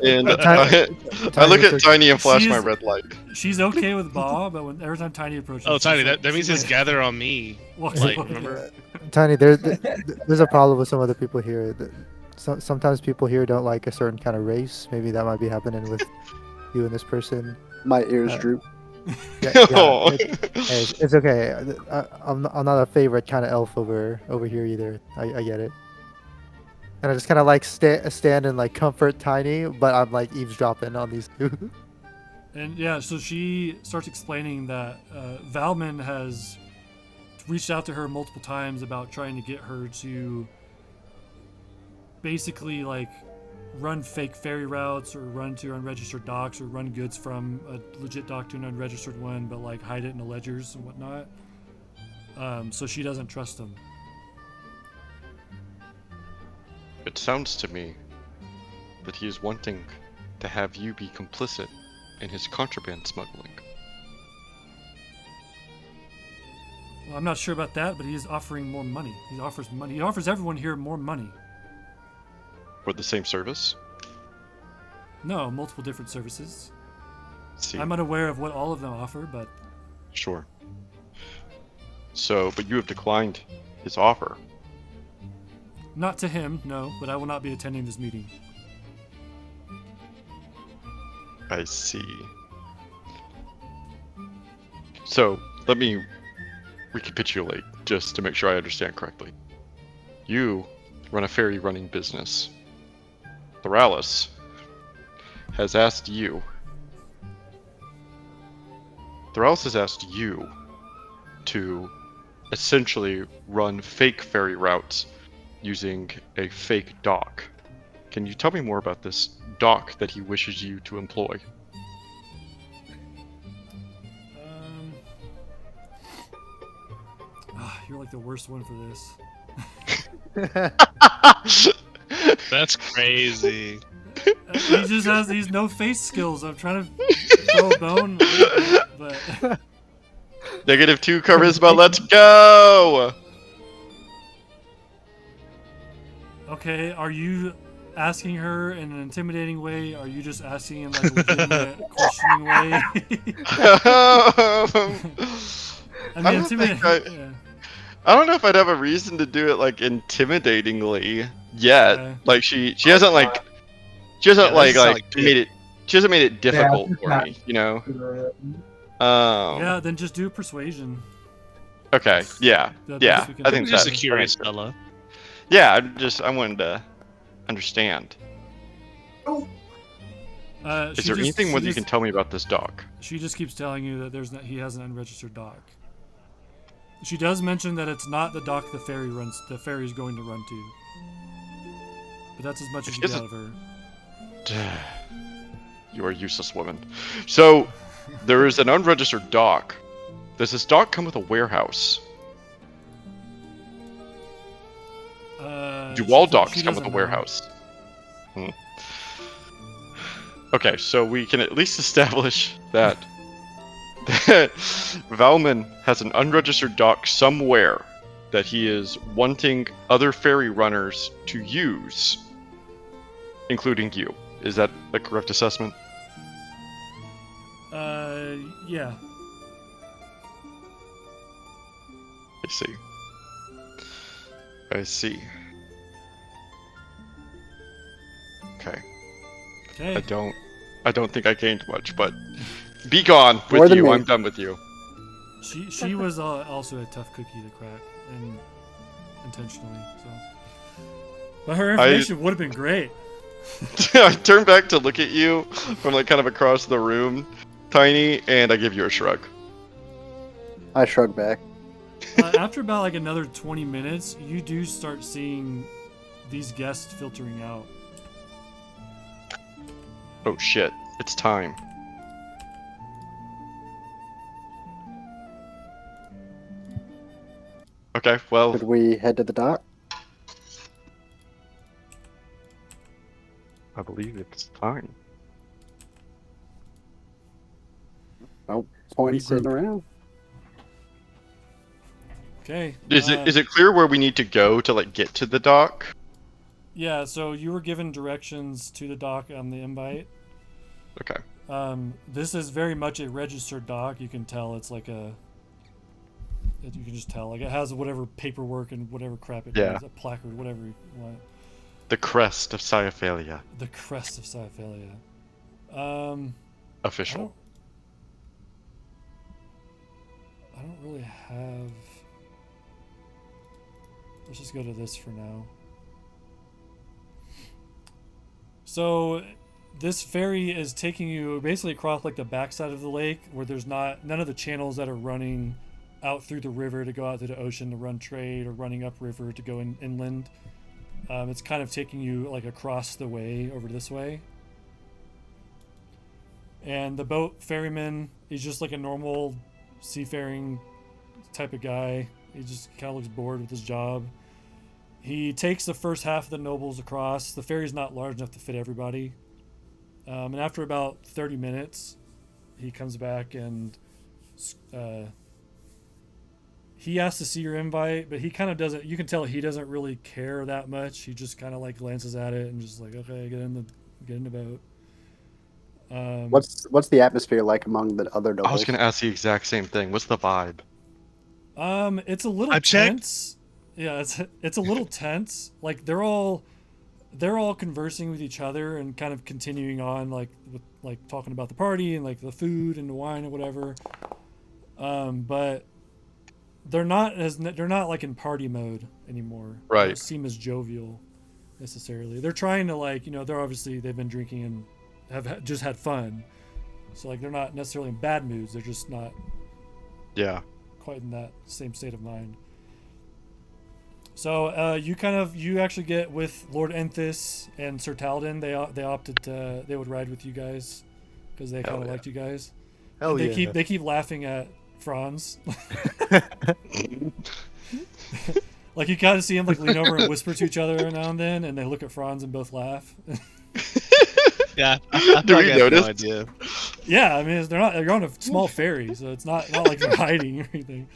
And I look at Tiny and flash my She's- red light. She's okay with Ba, but every time Tiny approaches, Oh, Tiny, she's like- that means she's it's gather on me. walks Like, over. remember? Tiny, there's a problem with some other people here. Sometimes people here don't like a certain kind of race. Maybe that might be happening with you and this person. My ears droop. Yeah, Oh. it's okay. I'm not a favorite kind of elf over here either. I get it. And I just kind of like stand and like comfort Tiny, but I'm like eavesdropping on these two. And yeah, so she starts explaining that Valmin has reached out to her multiple times about trying to get her to basically like run fake ferry routes or run to unregistered docks or run goods from a legit dock to an unregistered one, but like hide it in the ledgers and whatnot. So she doesn't trust them. It sounds to me that he is wanting to have you be complicit in his contraband smuggling. Well, I'm not sure about that, but he is offering more money. He offers money. He offers everyone here more money. For the same service? No, multiple different services. Let's see. I'm unaware of what all of them offer, but Sure. So, but you have declined his offer. not to him, no. But I will not be attending this meeting. I see. So, let me recapitulate just to make sure I understand correctly. You run a ferry running business. Thoralis has asked you. Thoralis has asked you to essentially run fake ferry routes using a fake dock. Can you tell me more about this dock that he wishes you to employ? You're like the worst one for this. That's crazy. He just has these no face skills. I'm trying to throw a bone, but -2 charisma, let's go! okay. Are you asking her in an intimidating way? Are you just asking in like a legitimate questioning way? I mean, don't think intimidating. Yeah. I don't know if I'd have a reason to do it like intimidatingly yet. Okay. Like she hasn't like she hasn't Yeah, that doesn't sound like like made it she hasn't made it difficult Yeah, for not- me, you know? Yeah, then just do persuasion. Okay, yeah. That's Yeah, what we can I do. think Just that a curious that- fella. Yeah, I wanted to understand. Is there anything more that you can tell me about this dock? She just keeps telling you that he has an unregistered dock. She does mention that it's not the dock the ferry is going to run to. But that's as much as you get out of her. You are a useless woman. So, there is an unregistered dock. Does this dock come with a warehouse? Do all docks come with a warehouse? Okay, so we can at least establish that Valmin has an unregistered dock somewhere that he is wanting other ferry runners to use, including you. Is that a correct assessment? Yeah. I see. I see. Okay. Okay. I don't think I gained much, but be gone More with than you. me. I'm done with you. She was also a tough cookie to crack, and intentionally. So, but her information would have been great. I turn back to look at you from like kind of across the room, Tiny, and I give you a shrug. I shrug back. After about like another 20 minutes, you do start seeing these guests filtering out. Oh shit, it's time. Okay, well, Should we head to the dock? I believe it's time. No point in sitting Regroup. around. Okay. Is it clear where we need to go to like get to the dock? Yeah. So you were given directions to the dock on the invite. Okay. This is very much a registered dock. You can tell it's like you can just tell. Like it has whatever paperwork and whatever crap it Yeah. has, a placard, whatever you want. The crest of Cyophalia. The crest of Cyophalia. Official. I don't really have. Let's just go to this for now. So, this ferry is taking you basically across like the backside of the lake, where there's none of the channels that are running out through the river to go out to the ocean to run trade, or running upriver to go inland. It's kind of taking you like across the way over this way. And the boat ferryman is just like a normal seafaring type of guy. He just kind of looks bored with his job. He takes the first half of the nobles across. The ferry's not large enough to fit everybody. And after about 30 minutes, he comes back and he asks to see your invite, but he kind of doesn't. You can tell he doesn't really care that much. He just kind of like glances at it and just like, okay, get in the boat. What's the atmosphere like among the other I was nobles? gonna ask the exact same thing. What's the vibe? It's a little I checked. tense. Yeah, it's a little tense. Like they're all conversing with each other and kind of continuing on like talking about the party and like the food and the wine or whatever. But they're not like in party mode anymore. They Right. don't seem as jovial necessarily. They're trying to like, they've been drinking and have just had fun. So like they're not necessarily in bad moods. They're just not Yeah. quite in that same state of mind. So you actually get with Lord Enthis and Sir Talden. They opted they would ride with you guys because they kind of liked you guys. Hell And yeah. they keep laughing at Franz. Like you kind of see him like lean over and whisper to each other every now and then, and they look at Franz and both laugh. Yeah, I Do feel we like I have no notice? idea. Yeah, I mean they're on a small ferry, so it's not like they're hiding or anything.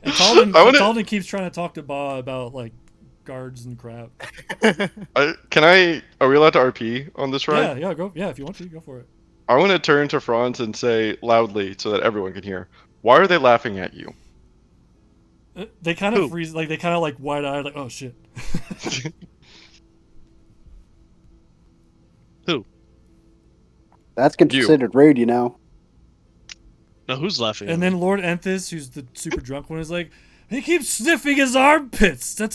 And Talden keeps trying to talk to Ba about like guards and crap. Are we allowed to RP on this ride? Yeah, if you want to, go for it. I want to turn to Franz and say loudly so that everyone can hear. Why are they laughing at you? They kind of Who? freeze, like they kind of like wide-eyed, like oh shit. Who? That's considered rude, you know. No, who's laughing? And at me? then Lord Enthis, who's the super drunk one, is like, he keeps sniffing his armpits. Do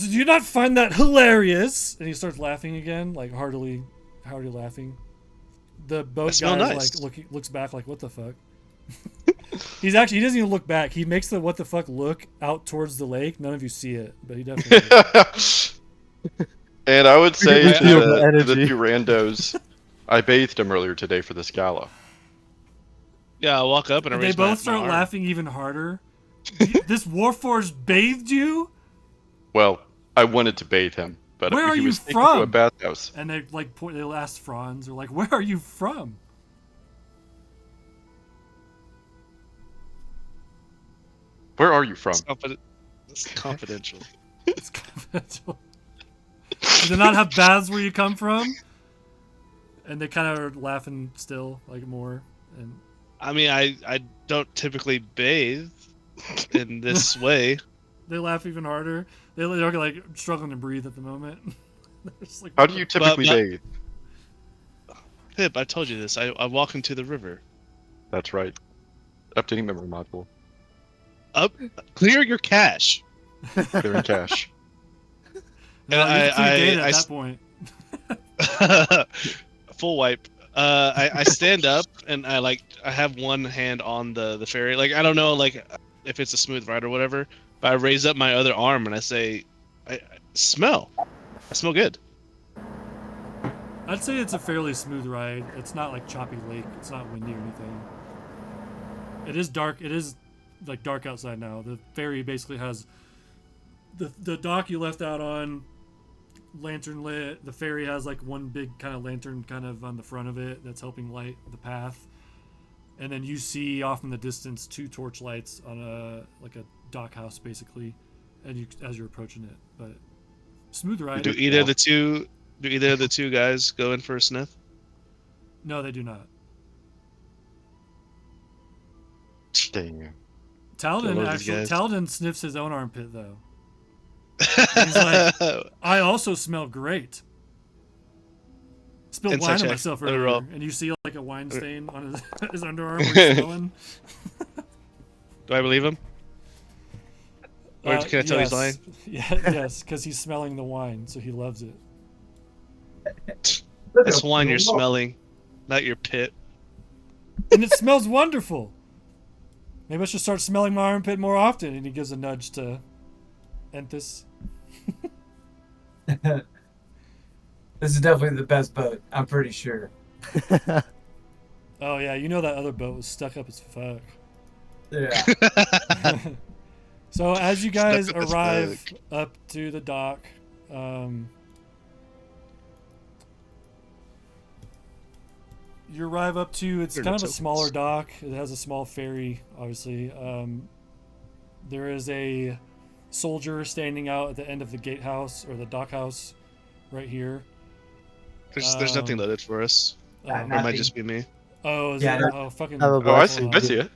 you not find that hilarious? And he starts laughing again, like heartily laughing. The I boat smell guy nice. is like looks back like what the fuck. He doesn't even look back. He makes the what the fuck look out towards the lake. None of you see it, but he definitely. And I would say We to feel the the energy. two randos, I bathed him earlier today for this gala. Yeah, I walk up and I They raise both my start arm. laughing even harder. This Warforged bathed you, Well, I wanted to bathe him, but Where are he you was taken to a from? bathhouse. and they like they asked Franz, or like, where are you from? Where are you from? It's confidential. It's confidential. Do they not have baths where you come from? And they kind of are laughing still, like more. And I mean, I don't typically bathe in this way. they laugh even harder. They're like struggling to breathe at the moment. They're just like, How do you typically but- bathe? Pip, I told you this. I walk into the river. That's right. Updating memory module. Clear your cache. Clearing cache. No, And you have to clear data I at s- that point. Full wipe. I stand up and I have one hand on the ferry. Like I don't know like if it's a smooth ride or whatever, but I raise up my other arm and I say, I smell. I smell good. I'd say it's a fairly smooth ride. It's not like choppy lake. It's not windy or anything. It is dark. It is like dark outside now. The ferry basically has the dock you left out on, lantern lit. The ferry has like one big kind of lantern kind of on the front of it that's helping light the path. And then you see off in the distance 2 torch lights on a dock house basically, and as you're approaching it. But smooth ride. Do either of the two guys go in for a sniff? No, they do not. Dang. Talden love these guys. Talden sniffs his own armpit though. He's like, I also smell great. Spilled Inside wine on check. myself Let me earlier, roll. and you see like a wine stain on his underarm where he's smelling. Do I believe him? Or can I tell he's lying? Yes, because he's smelling the wine, so he loves it. That's wine you're smelling, not your pit. And it smells wonderful. Maybe I should start smelling my armpit more often. And he gives a nudge to Enthis. This is definitely the best boat. I'm pretty sure. Oh yeah, you know that other boat was stuck up as fuck. Yeah. So as you guys Stuck up as arrive fuck. up to the dock, you arrive up to, it's They're kind not of a tokens. smaller dock. It has a small ferry, obviously. There is a soldier standing out at the end of the gatehouse or the dockhouse right here. There's nothing loaded for us. Oh, Or it Nothing. might just be me. Oh, is Yeah, it? no- Oh, fucking. I have a Oh, I blast. see it.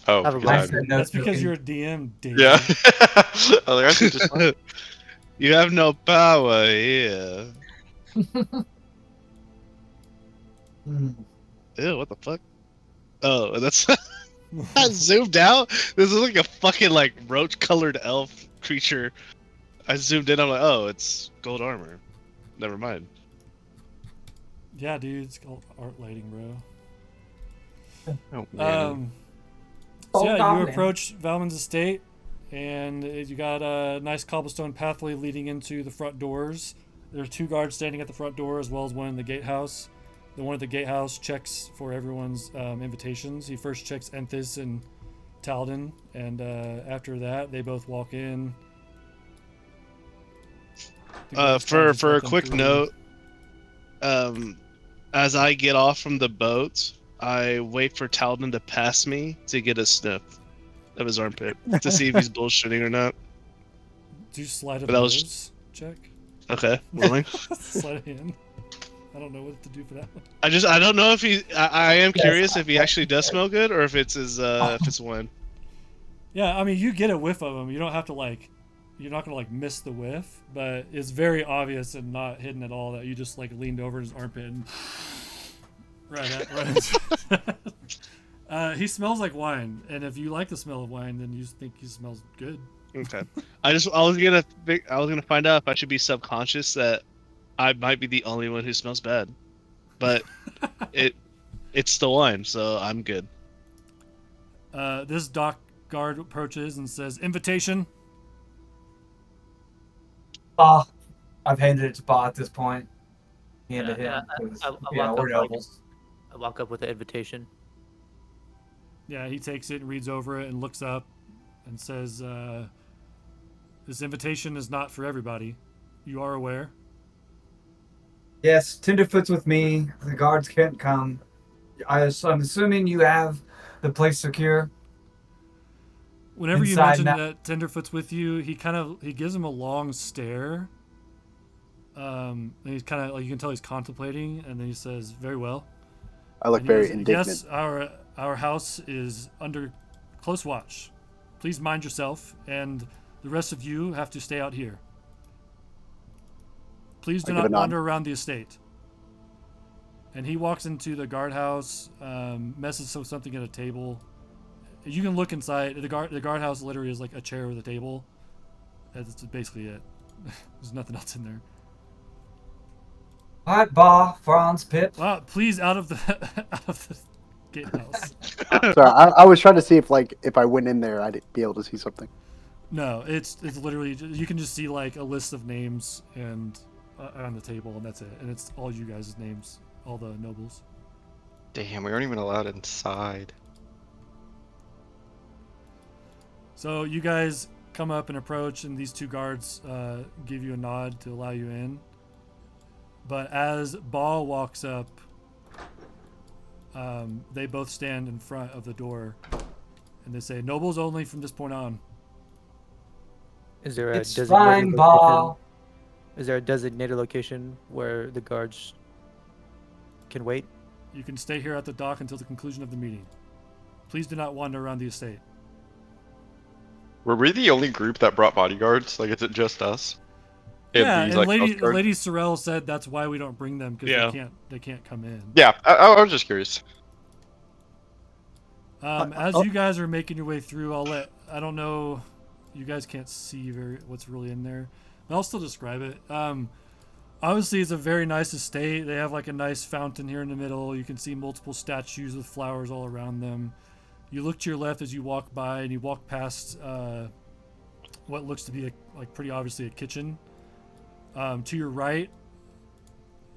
Oh, Have a because I blast. I said no That's because joking. you're a DM, David. yeah. Oh, like, I see just fine. You have no power here. Hmm. Ew, what the fuck? Oh, that's I zoomed out. This is like a fucking like roach-colored elf creature. I zoomed in. I'm like, oh, it's gold armor. Never mind. Yeah, dude, it's called art lighting, bro. Oh man. So Oh, yeah, you goblin. approach Valmins' estate, and you got a nice cobblestone pathway leading into the front doors. There are 2 guards standing at the front door, as well as one in the gatehouse. The one at the gatehouse checks for everyone's invitations. He first checks Enthis and Talden, and after that, they both walk in. The guards kinda For just let a them quick through. note, as I get off from the boat, I wait for Talden to pass me to get a sniff of his armpit to see if he's bullshitting or not. Do you slide of But that was nose check? Okay, willing. Slide a hand. I don't know what to do for that one. I don't know if he. I am Yes, curious if he actually does smell good or if it's his if it's wine. Yeah, I mean, you get a whiff of them. You don't have to like, you're not gonna like miss the whiff, but it's very obvious and not hidden at all that you just like leaned over his armpit and right. He smells like wine, and if you like the smell of wine, then you think he smells good. Okay. I was gonna find out if I should be subconscious that I might be the only one who smells bad, but it's the wine, so I'm good. This dock guard approaches and says, "Invitation." Bah. I've handed it to Bah at this point. Hand to Yeah, him. 'cause, I yeah, walk we're up, like, nobles. I walk up with the invitation. Yeah, he takes it and reads over it and looks up and says, "This invitation is not for everybody. You are aware." Yes, Tenderfoot's with me. The guards can't come. I'm assuming you have the place secure. Whenever you Inside mention now- that Tenderfoot's with you, he gives him a long stare. And he's kind of like, you can tell he's contemplating, and then he says, "Very well." I look And he very goes, indignant. "Yes, our house is under close watch. Please mind yourself, and the rest of you have to stay out here. Please do I give not a nod. wander around the estate." And he walks into the guardhouse, messes with something at a table. You can look inside. The guardhouse literally is like a chair with a table. That's basically it. There's nothing else in there. Alright, Bah, Franz, Pip. Wow, please out of the out of the gatehouse. Sorry, I was trying to see if I went in there, I'd be able to see something. No, it's literally, you can just see like a list of names and on the table, and that's it. And it's all you guys' names, all the nobles. Damn, we aren't even allowed inside. So you guys come up and approach, and these 2 guards give you a nod to allow you in. But as Ball walks up, they both stand in front of the door, and they say, "Nobles only from this point on." Is there a It's designated fine, location? Bah. Is there a designated location where the guards can wait? You can stay here at the dock until the conclusion of the meeting. Please do not wander around the estate. Were we the only group that brought bodyguards? Like, is it just us? Yeah, these, and like, coast guards? Lady Sorrel said that's why we don't bring them, because Yeah. they can't come in. Yeah, I was just curious. As you guys are making your way through, I don't know, you guys can't see what's really in there, but I'll still describe it. Obviously, it's a very nice estate. They have like a nice fountain here in the middle. You can see multiple statues with flowers all around them. You look to your left as you walk by, and you walk past what looks to be pretty obviously a kitchen. To your right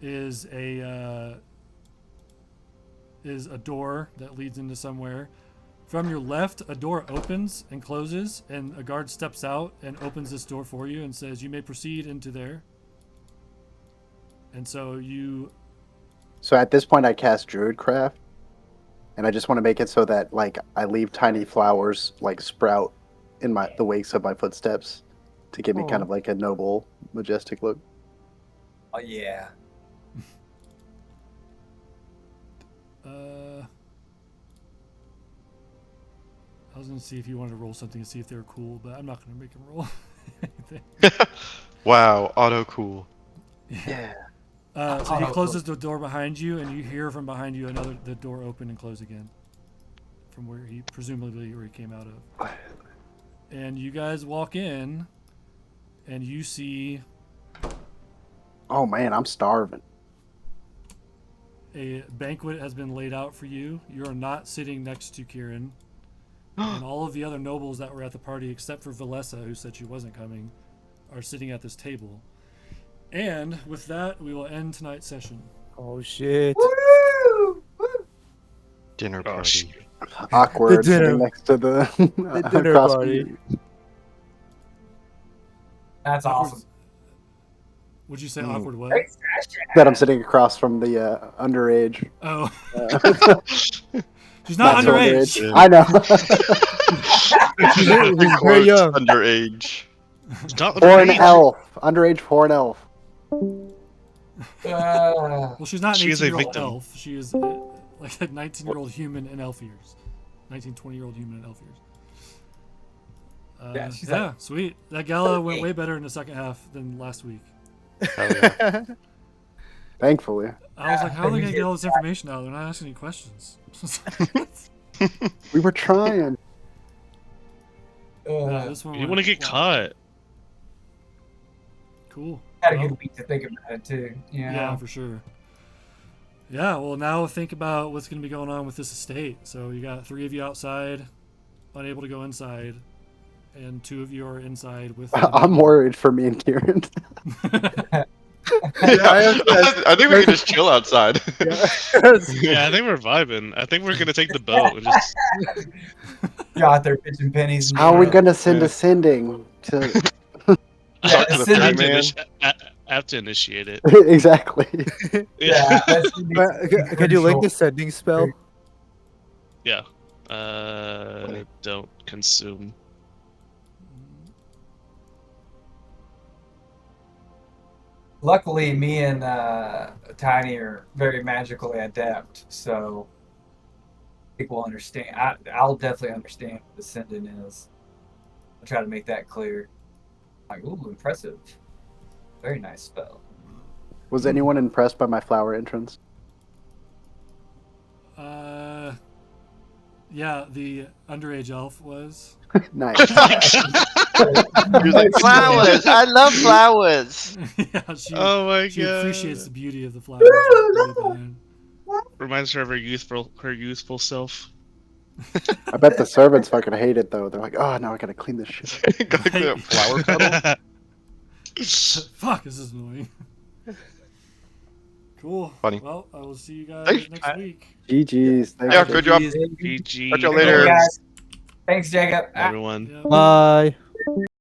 is a door that leads into somewhere. From your left, a door opens and closes, and a guard steps out and opens this door for you and says, "You may proceed into there." And so So at this point, I cast Druidcraft, and I just want to make it so that I leave tiny flowers sprout in the wakes of my footsteps to give me kind of like a noble, majestic look. Oh yeah. I was gonna see if you wanted to roll something to see if they were cool, but I'm not gonna make him roll anything. Wow, auto cool. Yeah. So he closes the door behind you, and you hear from behind you the door open and close again, from where he came out of. And you guys walk in, and you see Oh man, I'm starving. a banquet has been laid out for you. You are not sitting next to Kieran. And all of the other nobles that were at the party, except for Valessa, who said she wasn't coming, are sitting at this table. And with that, we will end tonight's session. Oh shit. Dinner Oh, party. Awkward dinner- sitting next to the, the dinner across from party. you. That's awesome. Would you say awkward what? That I'm sitting across from the underage. Oh, Uh, she's not so underage. I know. He's very Quotes, young. underage. It's not For an underage. elf. Underage for an elf. Well, she's not an She is a 18-year-old victim. elf. She is like a 19-year-old human in elf years. 19, 20-year-old human in elf years. Yeah, she's yeah, like- sweet. That gala went way better in the second half than last week. Hell yeah. Thankfully. I was like, how are they going to get all this information out? They're not asking any questions. We were trying. This one You went want to get wild. caught? Cool. Had a Well, good week to think about it too. yeah, for sure. Yeah, well, now think about what's going to be going on with this estate. So you got 3 of you outside, unable to go inside, and 2 of you are inside with. I'm worried for me and Kieran. I think we can just chill outside. Yeah, I think we're vibing. I think we're gonna take the boat and just. You're out there pitching pennies. How are we going to send a sending to. Yeah, Talk to the send I thing, have, it- to man. I have to initiate it. Exactly. Yeah, that's Can you link the sending spell? Yeah. Don't consume. Luckily, me and Tiny are very magically adept, so I think we'll understand. I'll definitely understand what the sending is. I'll try to make that clear. Like, ooh, impressive. Very nice spell. Was anyone impressed by my flower entrance? Yeah, the underage elf was. Nice. He's like, Flowers! I love flowers! Yeah, she, Oh my she god! appreciates the beauty of the flowers. that they put in. Reminds her of her youthful self. I bet the servants fucking hate it though. They're like, oh, now I gotta clean this shit. Gotta clean up flower petal. Fuck, this is annoying. Cool. Funny. Well, I will see you guys Thanks. next week. GG's. Thank Yeah, you. good job. GG. Catch you Hey, later. guys. Thanks, Jacob. Everyone. Yeah. Bye.